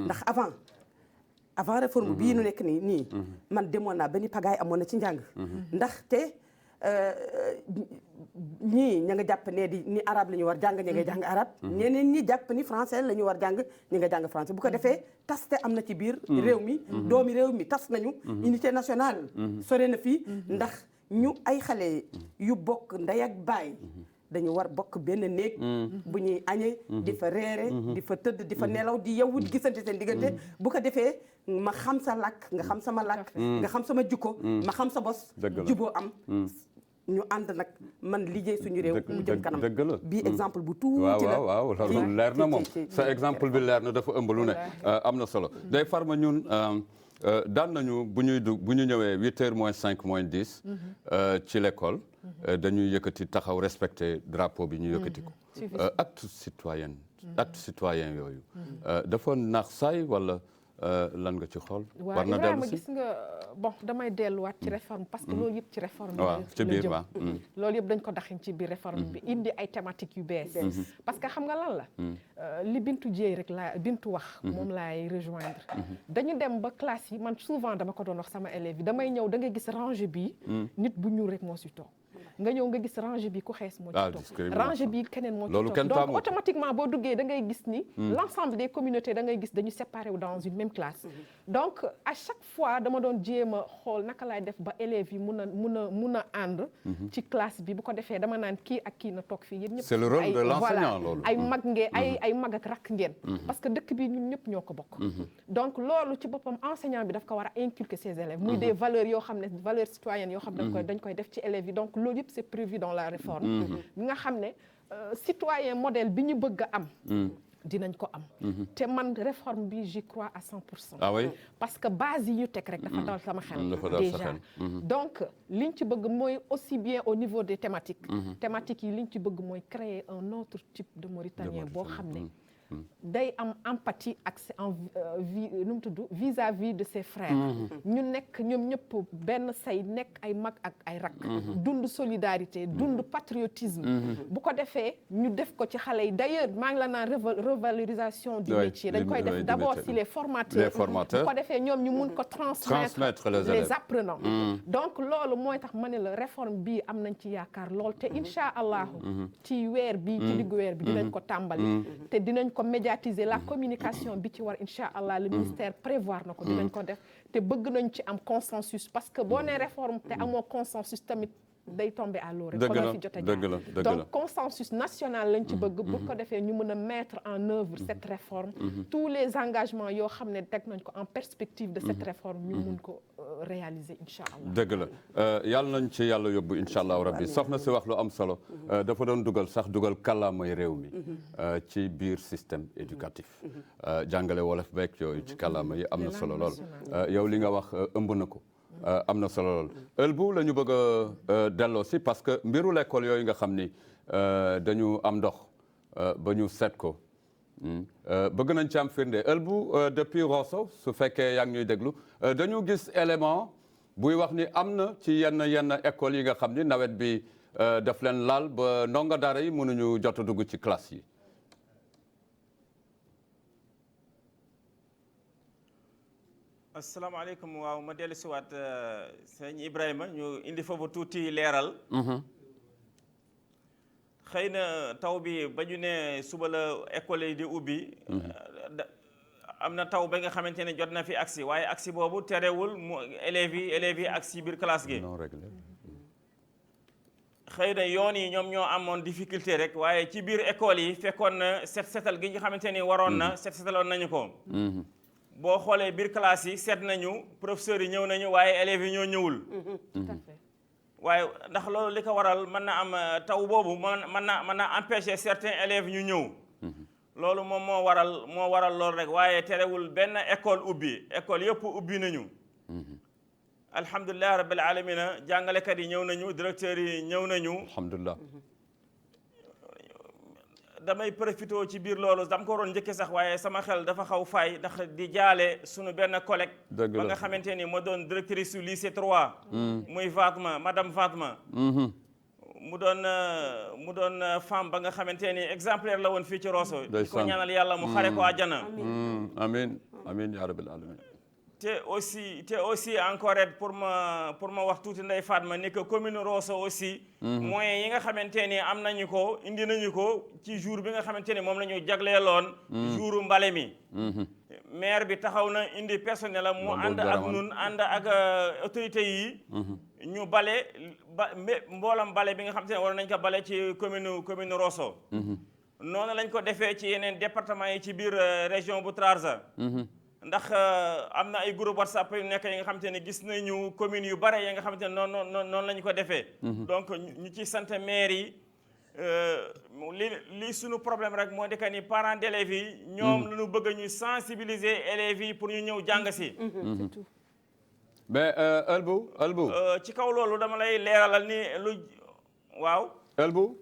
ndax avant réforme bii nu nekk nii man demoon naa benn pagaay amoon na ci njàng ndax te ñii ña nga jàpp ne ni arabe la ñu war jàng ña ngay jàng arabe ñeneen ñi jàpp ni français la ñu war jàng ñi nga jàng français bu ko defee taste am na ci biir réew mi doomi réew mi tas nañu unité nationale sore na fii ndax ñu ay xale yu bokk ndey ak baay dañu war bokk benn néeg bu ñuy añee di fa reere di fa tëdd di fa nelaw di yeewu di gisante seen diggante bu ko defee ma xam sa làkk nga xam sama làkk nga xam sama jukko ma xam sa bos juboo am ñu ànd nag man liggéey suñu réew mu jëm kanam bii exemple bu tuuti la waaw loolu leer na moom sa exemple bi leer na dafa ëmb lu ne am na solo day farma ñun daan nañu bu ñu ñëwee 8h moins 5 moins 10 ci l'école dañuy yëkkati taxaw respecter drapeau bi ñu yëkkati ko acte citoyen yooyu dafa naax saay wala lan nga ci xool war na dellu si gis nga bon damay delluwaat ci réforme parce que loolu yëpp ci réforme waaw ci biir waaw loolu yëpp dañ ko daxin ci biir réforme bi indi ay thématiques yu bees parce que xam nga lan la li Bintu Dieye rek Bintu wax moom laay rejoindre dañu dem ba classe yi man souvent dama ko doon wax sama élèves yi damay ñëw da nga gis rangée bi nit bu ñuul rek moo si toog nga ñëw nga gis rangée bi ku xees moo ci toog rangée bi keneen moo ci toog donc automatiquement boo duggee da ngay gis ni l'ensemble des communautés da ngay gis dañu séparé wu dans une même classe donc à chaque fois dama doon jéem a xool naka laay def ba élèves yi mun a ànd ci classe bi bu ko defee dama naan kii ak kii na toog fii yéen ñëpp c'est le rôle de l'enseignant loolu ay mag ngeen ay mag ak rakk ngeen parce que dëkk bi ñun ñëpp ñoo ko bokk donc loolu ci boppam enseignant bi daf ko war a inculquer ses élèves muy des valeurs yoo xam ne valeurs citoyennes yoo xam ne dañ koy def ci élèves yi donc loolu yëpp c'est prévu dans la réforme bi nga xam ne citoyen modèle bi ñu bëgg a am dinañ ko am te man réforme bi j'y crois à 100%. Ah oui? Parce que base yi ñu teg rek dafa dal sama xel déjà donc liñ ci bëgg mooy aussi bien au niveau des thématiques thématiques yi liñ ci bëgg mooy créer un autre type de Mauritanien boo xam ne day am empathie ak nu mu tudd vis-à-vis de ses frères ñu nekk ñoom ñëpp benn say nekk ay mag ak ay rak dund solidarité dund patriotisme bu ko defee ñu def ko ci xale yi d'ailleurs maa ngi la naan revalorisation du métier dañ koy def d'abord si les formateurs bu ko defee ñoom ñu mun ko transmettre les apprenants donc loolu mooy tax ma ne la réforme bii am nañ ci yaakaar lool te incha allahu ci weer bi ci diggu weer bi dinañ ko tàmbali te dinañ ko médiatiser la communication bi ci war incha allah le ministère prévoir na ko dinañ ko def te bëgg nañ ci am consensus parce que boo nee réforme te amoo consensus tamit day tombé à l'eau rek fi jot a jaar donc consensus national lañ ci bëgg bu ko defee ñu mën a mettre en œuvre cette réforme tous les engagements yoo xam ne teg nañ ko en perspective de cette réforme ñu mun ko réaliser incha allah dëgg la yàlla nañ ci yàlla yóbbu incha allah rabbi soxna si wax lu am solo dafa doon dugal kàllaamay réew mi ci biir système éducatif jàngale wolof beeg yooyu ci kàllaama yi am na solo lool yow li nga wax ëmb na ko am na solo lool ëlbu la ñu bëgg a delloo si parce que mbiru l'école yooyu nga xam ni dañu am ndox ba ñu seet ko bëgg nañ ci am firnde Ëlbu depuis Rosso su fekkee yaa ngi ñuy déglu dañu gis élément buy wax ni am na ci yenn école yi nga xam ni nawet bi daf leen laal ba ndongo daara yi mënuñu jot a dugg ci classe yi. asalaamaaleykum waaw ma dellu si waat sëñ Ibrahima ñu indi foofu tuuti leeral. xëy na taw bi ba ñu ne suba la école yi di ubbi. am na taw ba nga xamante ne jot na fi agsi waaye agsi boobu terewul mu élèves yi agsi biir classe gi. xëy na yoon yi ñoom ñoo amoon difficulté rek waaye ci biir école yi fekkoon na setal gi nga xamante ni waroon na setaloon nañu ko. boo xoolee biir classe yi seet nañu professeurs yi ñëw nañu waaye élèves yi ñoo ñëwul. tout à fait. waaye ndax loolu li ko waral mën na am taw boobu mën na empêcher certains élèves ñu ñëw. loolu moom moo waral loolu rek waaye terewul benn école ubbi école yëpp ubbi nañu. alhamdulilah rabbil alamina jàngalekat yi ñëw nañu directeurs yi ñëw nañu. alhamdulilah. damay profité ci biir loolu dama ko waroon njëkke sax waaye sama xel dafa xaw faay ndax di jaale sunu benn collègue. ba nga xamante ni moo doon directrice su lycée 3. muy Fatma madame Fatma. mu doon femme ba nga xamante ni exemplaire la woon fii ci Rosso. di ko ñaanal yàlla mu xare ko àjjana. amiin amiin yaa rabbil alamin. te aussi encore pour ma wax tuuti Ndeye Fatma ni que commune Rosso aussi. moyens yi nga xamante ni am nañu ko indi nañu ko ci jour bi nga xamante ni moom la ñu jagleeloon. jouru mbale mi. maire bi taxaw na indi personnel am mu ànd ak nun ànd ak autorités yi. ñu bale mboolam bale bi nga xamante ne war nañ ko bale ci commune Rosso. noonu lañ ko defee ci yeneen département yi ci biir région bu Trarza. ndax am na ay groupe WhatsApp yu nekk yi nga xamante ne gis nañu communes yu bare yi nga xamante ne noonu la ñu ko defee. donc ñu ci sant maire yi li suñu problème rek moo di que ni parents d'élèves yi. ñoom la ñu bëgg ñu sensibiliser élèves yi pour ñu ñëw jàng si. mais Ëlbu. ci kaw loolu dama lay leeralal ni waaw. Ëlbu.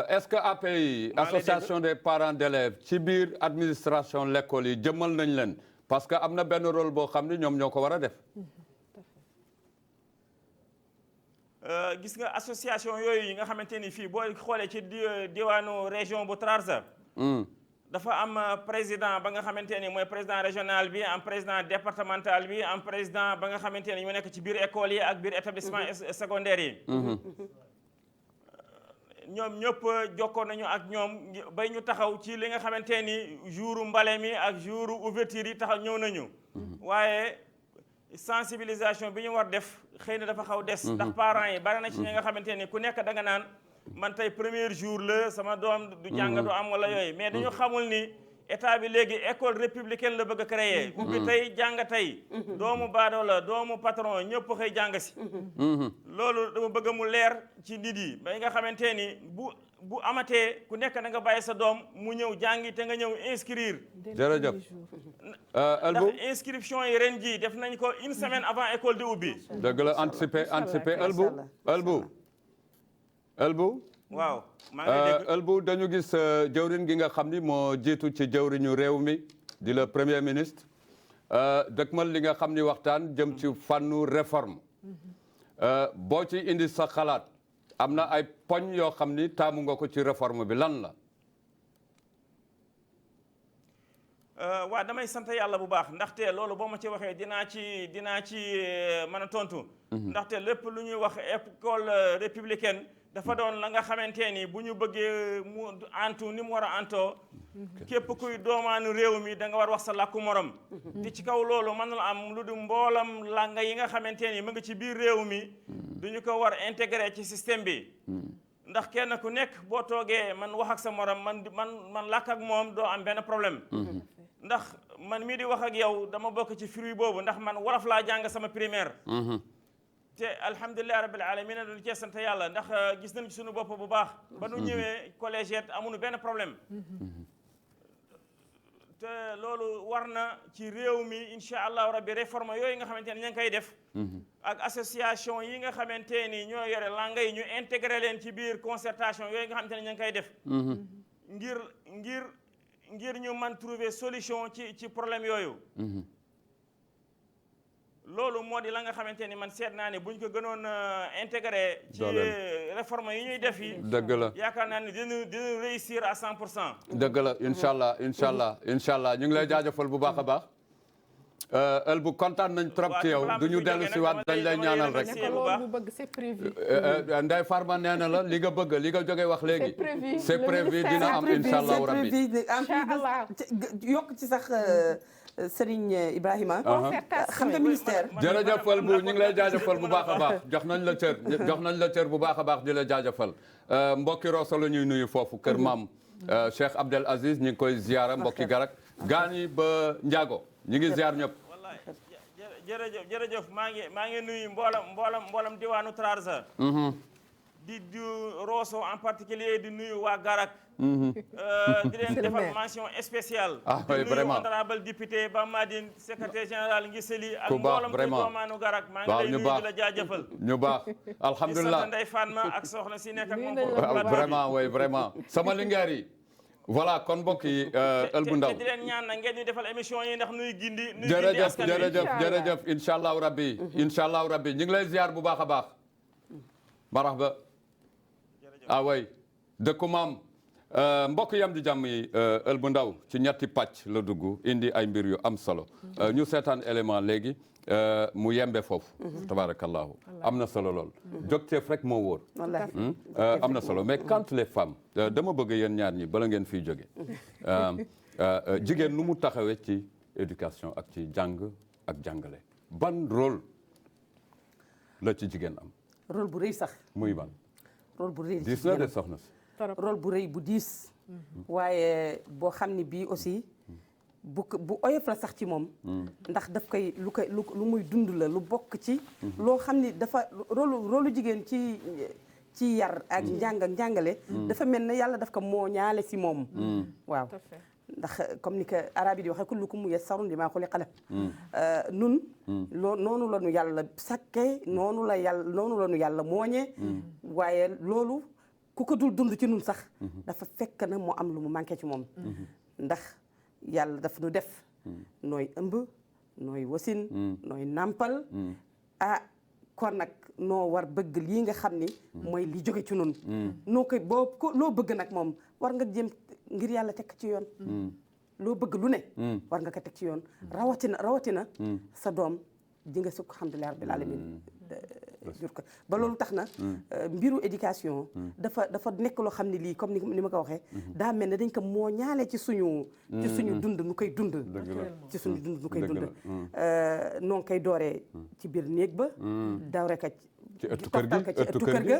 est-ce que API association des parents d'élèves ci biir administration l'école yi jëmmal nañ leen parce que am na benn rôle boo xam ni ñoom ñoo ko war a def. gis nga association yooyu yi nga xamante ni fii boo xoolee ci diwaanu région bu Trarza. dafa am président ba nga xamante ni mooy président régional bi am président départemental bi am président ba nga xamante ni ñu nekk ci biir école yi ak biir établissement secondaire yi. ñoom ñëpp jokkoon nañu ak ñoom bay ñu taxaw ci li nga xamante ni jouru mbale mi ak jouru ouverture yi taxaw ñëw nañu. waaye sensibilisation bi ñu war def xëy na dafa xaw des. ndax parents yi bari na ci ñi nga xamante ni ku nekk da nga naan man tey premier jour la sama doom du jàng du am wala yooyu mais dañu xamul ni état bi léegi école républicaine la bëgg a créer. ubbi tey jàng tey. doomu baadoo la doomu patron ñëpp xëy jàng si. loolu dama bëgg mu leer ci nit yi ba nga xamante ni bu amatee ku nekk da nga bàyyi sa doom mu ñëw jàngi te nga ñëw inscrire. jërëjëf. Ëlbu ndax inscription yi ren jii def nañ ko une semaine avant école di ubbi. dëgg la anticiper Ëlbu. waaw maa ngi dégg Ëlbu dañu gis jëwriñ gi nga xam ni moo jiitu ci jëwriñu réew mi di le premier ministre dëkkmal li nga xam ni waxtaan jëm ci fànnu réforme boo ci indi sa xalaat am na ay poñ yoo xam ni taamu nga ko ci réforme bi lan la. waaw damay sant yàlla bu baax ndaxte loolu boo ma ci waxee dinaa ci mën a tontu. ndaxte lépp lu ñuy wax école républicaine. dafa doon la nga xamante ni bu ñu bëggee mu antu ni mu war a antoo képp kuy doomaanu réew mi da nga war wax sa làkku morom. te ci kaw loolu mën na am lu du mboolam langa yi nga xamante ni mu ngi ci biir réew mi. duñu ko war intégrer ci système bi. ndax kenn ku nekk boo toogee man wax ak sa morom man làkk ak moom doo am benn problème. ndax man mii di wax ak yow dama bokk ci fruit boobu ndax man wolof laa jàng sama primaire. te alhamdulilah rabbil alamin duñu cee sant yàlla ndax gis nañu suñu bopp bu baax. ba nu ñëwee collégiate amuñu benn problème. te loolu war na ci réew mi incha allahu rabbi réforme yooyu nga xamante ne ña ngi koy def. ak association yi nga xamante ni ñoo yore langue yi ñu intégré leen ci biir concertation yooyu nga xamante ne ña ngi koy def. ngir ñu man trouver solution ci problème yooyu. loolu moo di la nga xamante ni man seet naa ne buñ ko gënoon intégré. ci réforme yi ñuy def yi. dëgg la yaakaar naa ne dina réussir à 100%. dëgg la incha allah incha allah ñu ngi lay jaajëfal bu baax a baax. ël bu kontaan nañ trop ci yow du ñu dellu si waat dañ lay ñaanal rek. loolu bu bëgg c'est prévu. Ndeye Farma nee na la li nga bëgg li nga jógee wax léegi. c'est prévu dina am incha allah rabbi. yokk ci sax Serigne Ibrahima. xam nga ministère. jërëjëf ël bu ñu ngi lay jaajëfal bu baax a baax jox nañ la cër bu baax a baax di la jaajëfal mbokki Rosso la ñuy nuyu foofu kër maam Cheikh Abdel Aziz ñu ngi koy ziara mbokki Garak gaani ba Ndiago. ñu ngi ziar ñëpp. wallaay jërëjëf maa ngi nuyu mboolam diwaanu Trarza. di Rosso en particulier di nuyu waa Garak. di leen defal mention spéciale. oui di nuyu vraiment honorable député Bamadine secrétaire général Ngiseli ak ku baax mboolam vraiment doomaanu Garak. maa ngi lay nuyu di la jaajëfal. ñu baax alhamdulilah di sant Ndeye Fatma ak soxna si nekk ak moom. vraiment oui vraiment sama lingeer yi. voilà kon mbokk yi ël bu ndaw di leen ñaan na ngeen ñu defal émission yi ndax nuy gindi jërëjëf incha allahu rabbi ñu ngi lay ziar bu baax a baax marhaba way dëkku maam mbokk yam di jàmm yi ël bu ndaw ci ñetti pàcc la dugg indi ay mbir yu am solo ñu seetaan élément léegi mu yembe foofu tabarakallahu am na solo lool jógteef rek moo wóor am na solo mais quand les femmes dama bëgg yéen ñaar ñi bala ngeen fiy jóge jigéen nu mu taxawee ci éducation ak ci jàng ak jàngale ban rôle la ci jigéen am rôle bu rëy sax muy ban rôle bu rëy diis na de soxna si rôle bu rëy bu diis waaye boo xam ni bii aussi bu oyof la sax ci moom ndax daf koy lu muy dund la lu bokk ci loo xam ni dafa rôlu jigéen ci yar ak njàng ak njàngale dafa mel ne yàlla daf ko moo ñaale si moom waaw ndax comme ni ko arabe yi di waxee kullukum muyassarun limaa xuliqa lahu nun noonu la ñu yàlla sakke noonu la ñu yàlla mooñee waaye loolu ku ko dul dund ci nun sax dafa fekk na mu am lu mu manqué ci moom ndax yàlla daf nu def nooy ëmb nooy wasin nooy nàmpal kon nag noo war bëgg lii nga xam ni mooy li jóge ci nun noo koy loo bëgg nag moom war nga jëm ngir yàlla teg ci yoon loo bëgg lu ne war nga ko teg ci yoon rawatina sa doom ji nga sukk alhamdulilah rabbil alamin jur ko ba loolu tax na mbiru éducation dafa nekk loo xam ne lii comme ni ma ko waxee daa mel ne dañ ko moo ñaale ci suñu dund nu koy dund ci suñu dund nu koy dund noo ngi koy dooree ci biir néeg ba dawre ka ci ëttu kër ga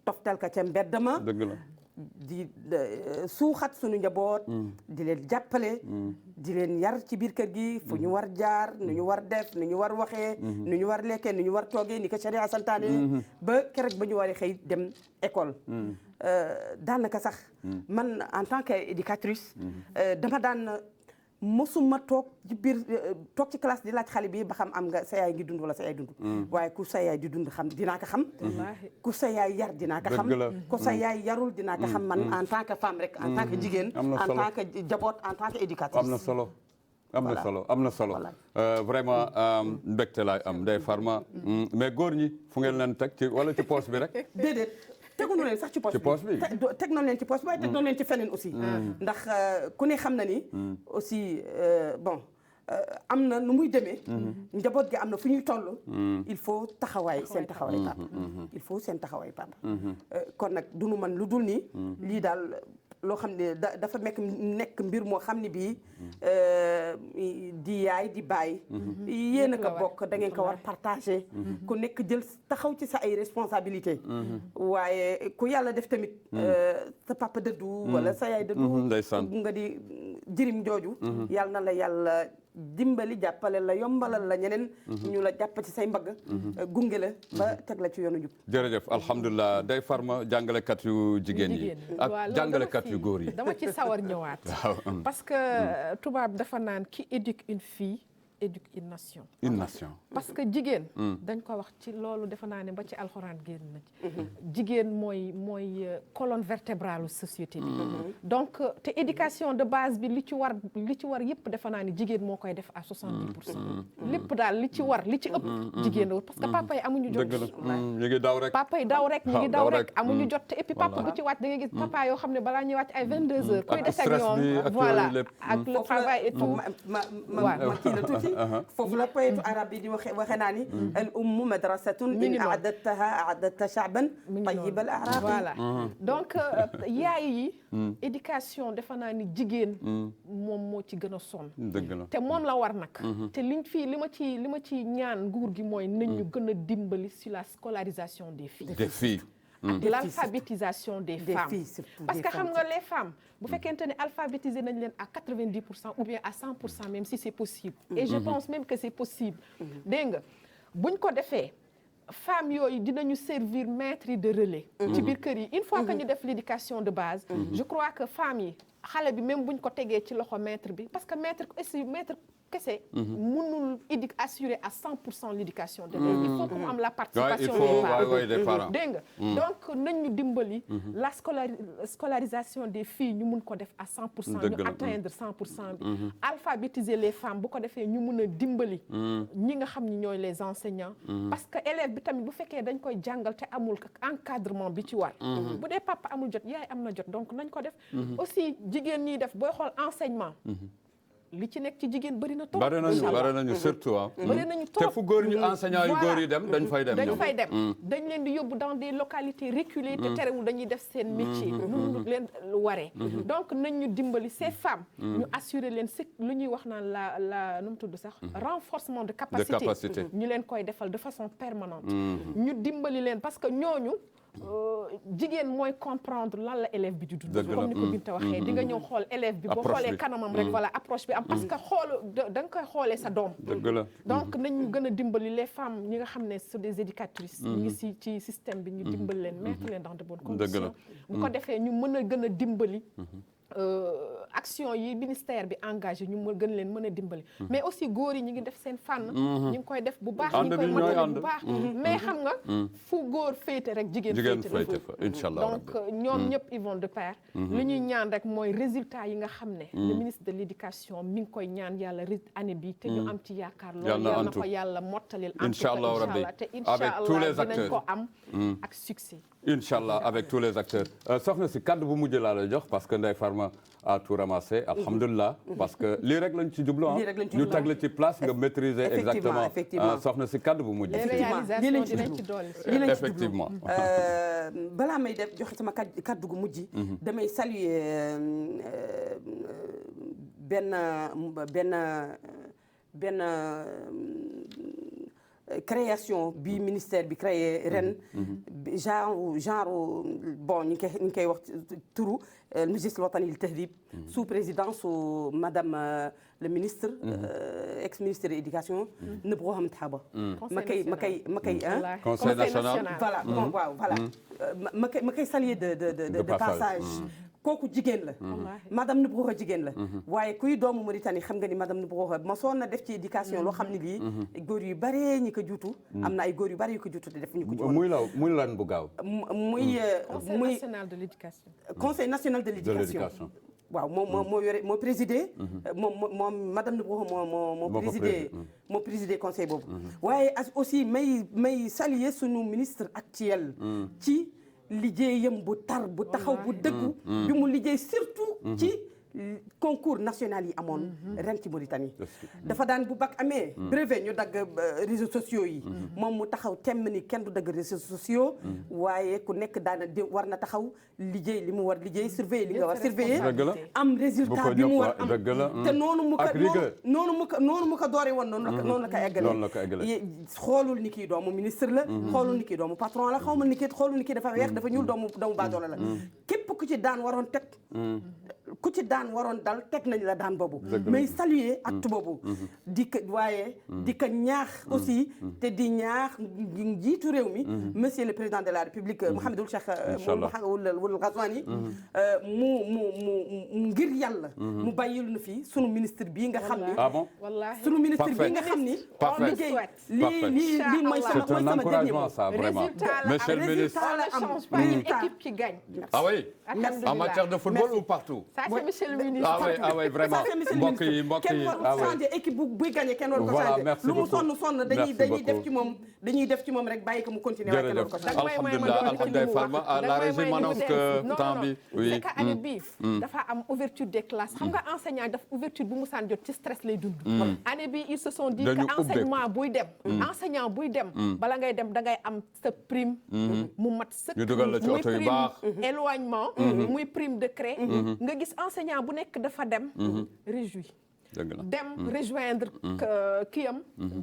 toftal ka ca mbedd ma di suuxat suñu njaboot di leen jàppale di leen yar ci biir kër gi fu ñu war jaar nu ñu war def nu ñu war waxee nu ñu war lekkee nu ñu war toogee ni ko sharia santaane ba keroog ba ñu war a xëy dem école daanaka sax man en tant que éducatrice dama daan mosuma toog ci biir toog ci classe di laaj xale bi ba xam am nga sa yaay ngi dund wala sa yaay dund waaye ku sa yaay di dund xam dinaa ko xam ku sa yaay yar dinaa ko xam ku sa yaay yarul dinaa ko xam man en tant que femme rek en tant que jigéen en tant que jaboot en tant que éducatrice am na solo vraiment mbégte laay am Ndeye Farma mais góor ñi fu ngeen leen teg ci wala ci poche bi rek déedéet teguñu leen sax ci poche bi teg na leen ci poche bi waaye teg na leen ci feneen aussi ndax ku ne xam na ni aussi bon am na nu muy demee njaboot gi am na fu ñuy toll il faut seen taxawaay papa il faut seen taxawaay papa kon nag du nu man lu dul ni lii daal loo xam ne dafa nekk mbir moo xam ne bii di yaay di baay yéen a ko bokk da ngeen ko war partagé ku nekk jël taxaw ci sa ay responsabilité waaye ku yàlla def tamit sa papa dëddu wala sa yaay dëddu nga di jirim jooju yàlla na la yàlla dimbali jàppale la yombalal la ñeneen ñu la jàpp ci say mbagg gunge la ba teg la ci yoonu jub jërëjëf alhamdulilah Ndeye Farma jàngalekat yu jigéen yi ak jàngalekat yu góor yi dama ci sawar ñëwaat parce que tubaab dafa naan qui éduque une fille éduque une nation. une nation. parce que jigéen. dañ ko wax ci loolu defe naa ne ba ci alxuraan génn na ci. jigéen mooy colonne vertébrale société bi. donc te éducation de base bi li ci war yëpp defe naa ne jigéen moo koy def à 70%. lépp daal li ci war li ci ëpp. jigéen la parce que papa yi amuñu jot. dëgg la ñu ngi daw rek. papa yi daw rek ñu ngi daw rek amuñu jot te et puis papa bu ci wàcc da ngay gis papa yoo xam ne balaa ñuy wàcc ay 22h. kuy des ak ñoom voilà ak le travail et tout. ma kii la tuuti foofu la poète arabe bi di waxe naa ni al ummu madrasatun in a'dadta sha'ban tayyib al a'raq. voilà donc yaay yi éducation defe naa ni jigéen moom moo ci gën a sonn. dëgg la te moom la war nag te liñ fii li ma ci ñaan nguur gi mooy nañ ñu gën a dimbali sur la scolarisation des filles. ak l'alphabétisation des femmes parce que xam nga les femmes bu fekkente ne alphabétiser nañ leen à 90% ou bien à 100% même si c'est possible et je pense même que c'est possible dégg nga buñ ko defee femmes yooyu dinañu servir maître de relais ci biir kër yi une fois que ñu def l'éducation de base je crois que femmes yi xale bi même buñ ko tegee ci loxo maître bi parce que maître kese mënul assurer à 100% l'éducation de l'élève. Il faut que mu am la participation des parents dégg nga donc nañ ñu dimbali la scolarisation des filles ñu mun ko def à 100% ñu atteindre 100% bi alphabétiser les femmes bu ko defee ñu mun a dimbali ñi nga xam ni ñooy les enseignants parce que élève bi tamit bu fekkee dañ koy jàngal te amul encadrement bi ci war bu dee papa amul jot yaay am na jot donc nañ ko def aussi jigéen ñiy def booy xool enseignement li ci nekk ci jigéen bëri na trop. bëri nañu surtout ah. bëri nañu trop te fu góor ñu enseignant yu góor yi dem dañ fay dem. dañ leen di yóbbu dans des localités reculées te terewul dañuy def seen métier. nu leen waree. donc nañ ñu dimbali ces femmes. ñu assurer leen lu ñuy wax naan la nu mu tudd sax. renforcement de capacité. ñu leen koy defal de façon permanente. ñu dimbali leen parce que ñooñu. jigéen mooy comprendre lan la élève bi di dund comme ni ko Binta waxee di nga ñëw xool élève bi boo xoolee kanamam rek voilà approche bi am parce que da nga koy xoolee sa doom donc nañu gën a dimbali les femmes ñi nga xam ne c'est des éducatrices ñu ngi ci système bi ñu dimbali leen mettre leen dans de bonnes conditions bu ko defee ñu mën a gën a dimbali action yi ministère bi engagé ñu gën leen mën a dimbali mais aussi góor yi ñu ngi def seen fànn ñu ngi koy def bu baax ñu ngi koy mën bu baax mais xam nga fu góor féete rek jigéen féete fa inchallah donc ñoom ñëpp ils vont de pair li ñuy ñaan rek mooy résultat yi nga xam ne le ministre de l'éducation mi ngi koy ñaan yàlla année bi te ñu am ci yaakaar loolu yàlla na ko yàlla mottalil inchallah rabbi te inchallah dinañ ko am ak succès inchallah avec tous les acteurs soxna si kaddu bu mujj laa lay jox parce que Ndeye Farma a tout ramassé alhamdulilah parce que lii rek lañ ci jublu ñu tag la ci place nga maîtriser exactement soxna si kaddu bu mujj effectivement balaa may def joxe sama kaddu gu mujj damay saluer benn création bi ministère bi créé ren genre bon ñu ngi koy wax turu al-Majlis al-Watani lil-Tahdhib sous présidence madame le ministre ex-ministre de l'éducation Nabou Hamd Haba ma koy conseil national voilà waaw voilà ma koy saluer de passage kooku jigéen la madame Nabou jigéen la waaye kuy doomu Mauritanie xam nga ni madame Nabou ma soon na def ci éducation loo xam ne lii góor yu bare ñi ko juutu am na ay góor yu bare yu ko juutu te def ñu ko muy lan bu gaaw muy conseil national de l'éducation conseil national de l'éducation waaw moo yore moo présidé moom madame Nabou moo présidé conseil boobu waaye aussi may saluer sunu ministre actuel ci liggéeyam bu tar bu taxaw bu dëggu bi mu liggéey surtout ci concours national yi amoon ren ci Mauritanie dafa daan bu bac amee brevet ñu dagg réseaux sociaux yi moom mu taxaw temm ni kenn du dagg réseaux sociaux waaye ku nekk daana war na taxaw liggéey li mu war liggéey surveiller li nga war surveiller am résultat bi mu war am te noonu mu ko doore woon noonu la ko eggale xoolul ni kii doomu ministre la xoolul ni kii doomu patron la xoolul ni kii dafa weex dafa ñuul doomu baadoola la képp ku ci daan waroon teg ku ci daan waroon dal teg nañ la daan boobu mais saluer acte boobu di ko waaye di ko ñaax aussi te di ñaax njiitu réew mi monsieur le président de la république Mouhamadul Cheikh Wul Ghazouani mu ngir yàlla mu bàyyil nu fi sunu ministre bii nga xam ni sunu ministre bii nga xam ni liggéey lii mooy sama dernier mot ça vraiment monsieur le ministre une équipe qui gagne. Ah oui, en matière de football ou partout. Ça c'est monsieur le ministre. Ah oui vraiment mbokk yi kenn war ko changer équipe buy gagné kenn war ko changer lu mu sonn dañuy def ci moom rek bàyyi ko mu continuer waaye kenn war ko changer. alhamdulilah Fatma la régie m'annonce que temps bi oui c'est que année bi dafa am ouverture des classes xam nga enseignant daf ouverture bu mu saan jot ci stress lay dund année bi ils se sont dit que enseignement buy dem enseignant buy dem bala ngay dem da ngay am sa prime mu mat sëkk ñu dugal la ci oto yu baax éloignement muy prime de cré nga gis enseignant bu nekk dafa dem réjoui dem rejoindre kiyam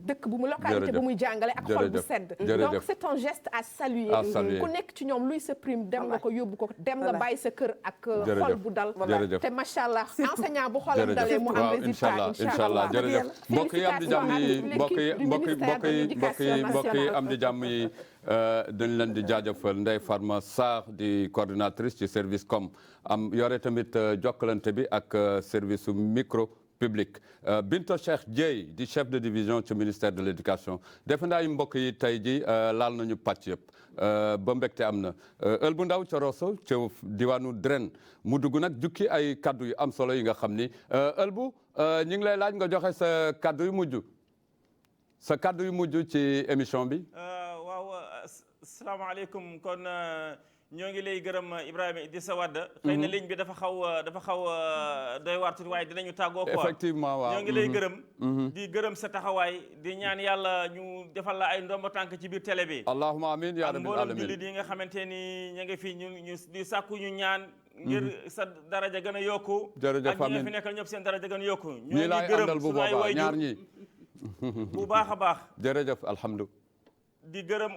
dëkk bu mu localité bu muy jàngale ak xol bu sedd donc c'est un geste à saluer ku nekk ci ñoom luy sa prime dem nga ko yóbbu ko dem nga bàyyi sa kër ak xol bu dal te macha allah enseignant bu xolam dalee mu am résultat inchallah jërëjëf mbokk yi am di jàmm yi mbokk yi am di jàmm yi dañ leen di jaajëfal Ndeye Fatma Sarr di coordinatrice ci service com am yore tamit jokkalante bi ak service micro public Binta Cheikh Dieye di chef de division ci ministère de l'éducation defe naa yi mbokk yi tey ji laal nañu pàcc yëpp ba mbégte am na ël bu ndaw ca Rosso ca diwaanu Dren mu dugg nag jukki ay kaddu yu am solo yi nga xam ni ël bu ñu ngi lay laaj nga joxe sa kaddu yu mujj ci émission bi. waaw asalaamaaleykum kon ñoo ngi lay gërëm Ibrahima Idrissa Wade xëy na ligne bi dafa xaw doy waar tuuti waaye dinañu tàggoo quoi effectivement waaw ñoo ngi lay gërëm di gërëm sa taxawaay di ñaan yàlla ñu defal la ay ndombo tànk ci biir télé bi allahumma amin ya rabbil alamin mboolem jullit yi nga xamante ni ñu ngi fi ñu di sàkku ñu ñaan ngir sa daraja gën a yokku jërëjëf ak ñi nga fi nekkal ñëpp seen daraja gën a yokku ñoo ñii laay àndal bu boobaa ñaar ñi bu baax a baax jërëjëf alhamdulilah di gërëm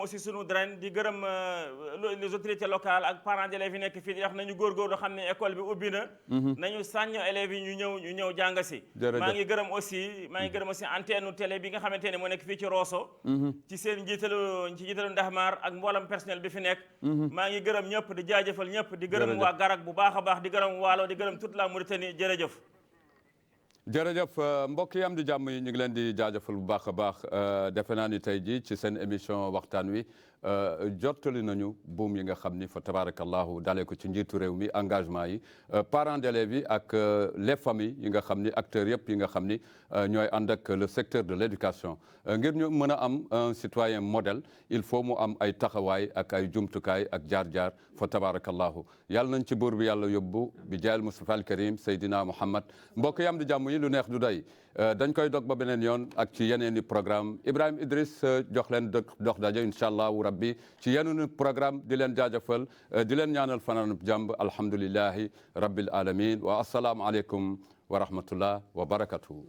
aussi sunu drain di gërëm les autorités locales ak parents d'élèves yi nekk fii di wax nañu góorgóorlu xam ne école bi ubbi na nañu sàññ élèves yi ñu ñëw jàng si maa ngi gërëm aussi antenne télé bi nga xamante ne moo nekk fii ci Rosso ci seen njiitalu Ndahmar ak mboolam personnel bi fi nekk maa ngi gërëm ñëpp di jaajëfal ñëpp di gërëm waa Garak bu baax a baax di gërëm Waalo di gërëm toute la Mauritanie jërëjëf jërëjëf mbokk yi am di jàmm yi ñu ngi leen di jaajëfal bu baax a baax defe naa ni tey jii ci seen émission waxtaan wi jottali nañu buum yi nga xam ni fa tabarakallahu dalee ko ci njiitu réew mi engagement yi parents d'élèves yi ak les familles yi nga xam ni acteurs yëpp yi nga xam ni ñooy ànd ak le secteur de l'éducation ngir ñu mën a am un citoyen modèle il faut mu am ay taxawaay ak ay jumtukaay ak jaar-jaar fa tabarakallahu yàlla nañ ci buur bi yàlla yóbbu bi jaayal Mustafa al Karim Seydina Muhammad mbokk yi am di jàmm yi lu neex du day dañ koy dog ba beneen yoon ak ci yeneen i programme Ibrahima Idriss jox leen dox daje incha allahu rabbi ci yeneen programme di leen jaajëfal di leen ñaanal fanaanub jàmb alhamdulillahi rabbil alamin wa assalaamu aleykum wa rahmatullah wa barakatuhu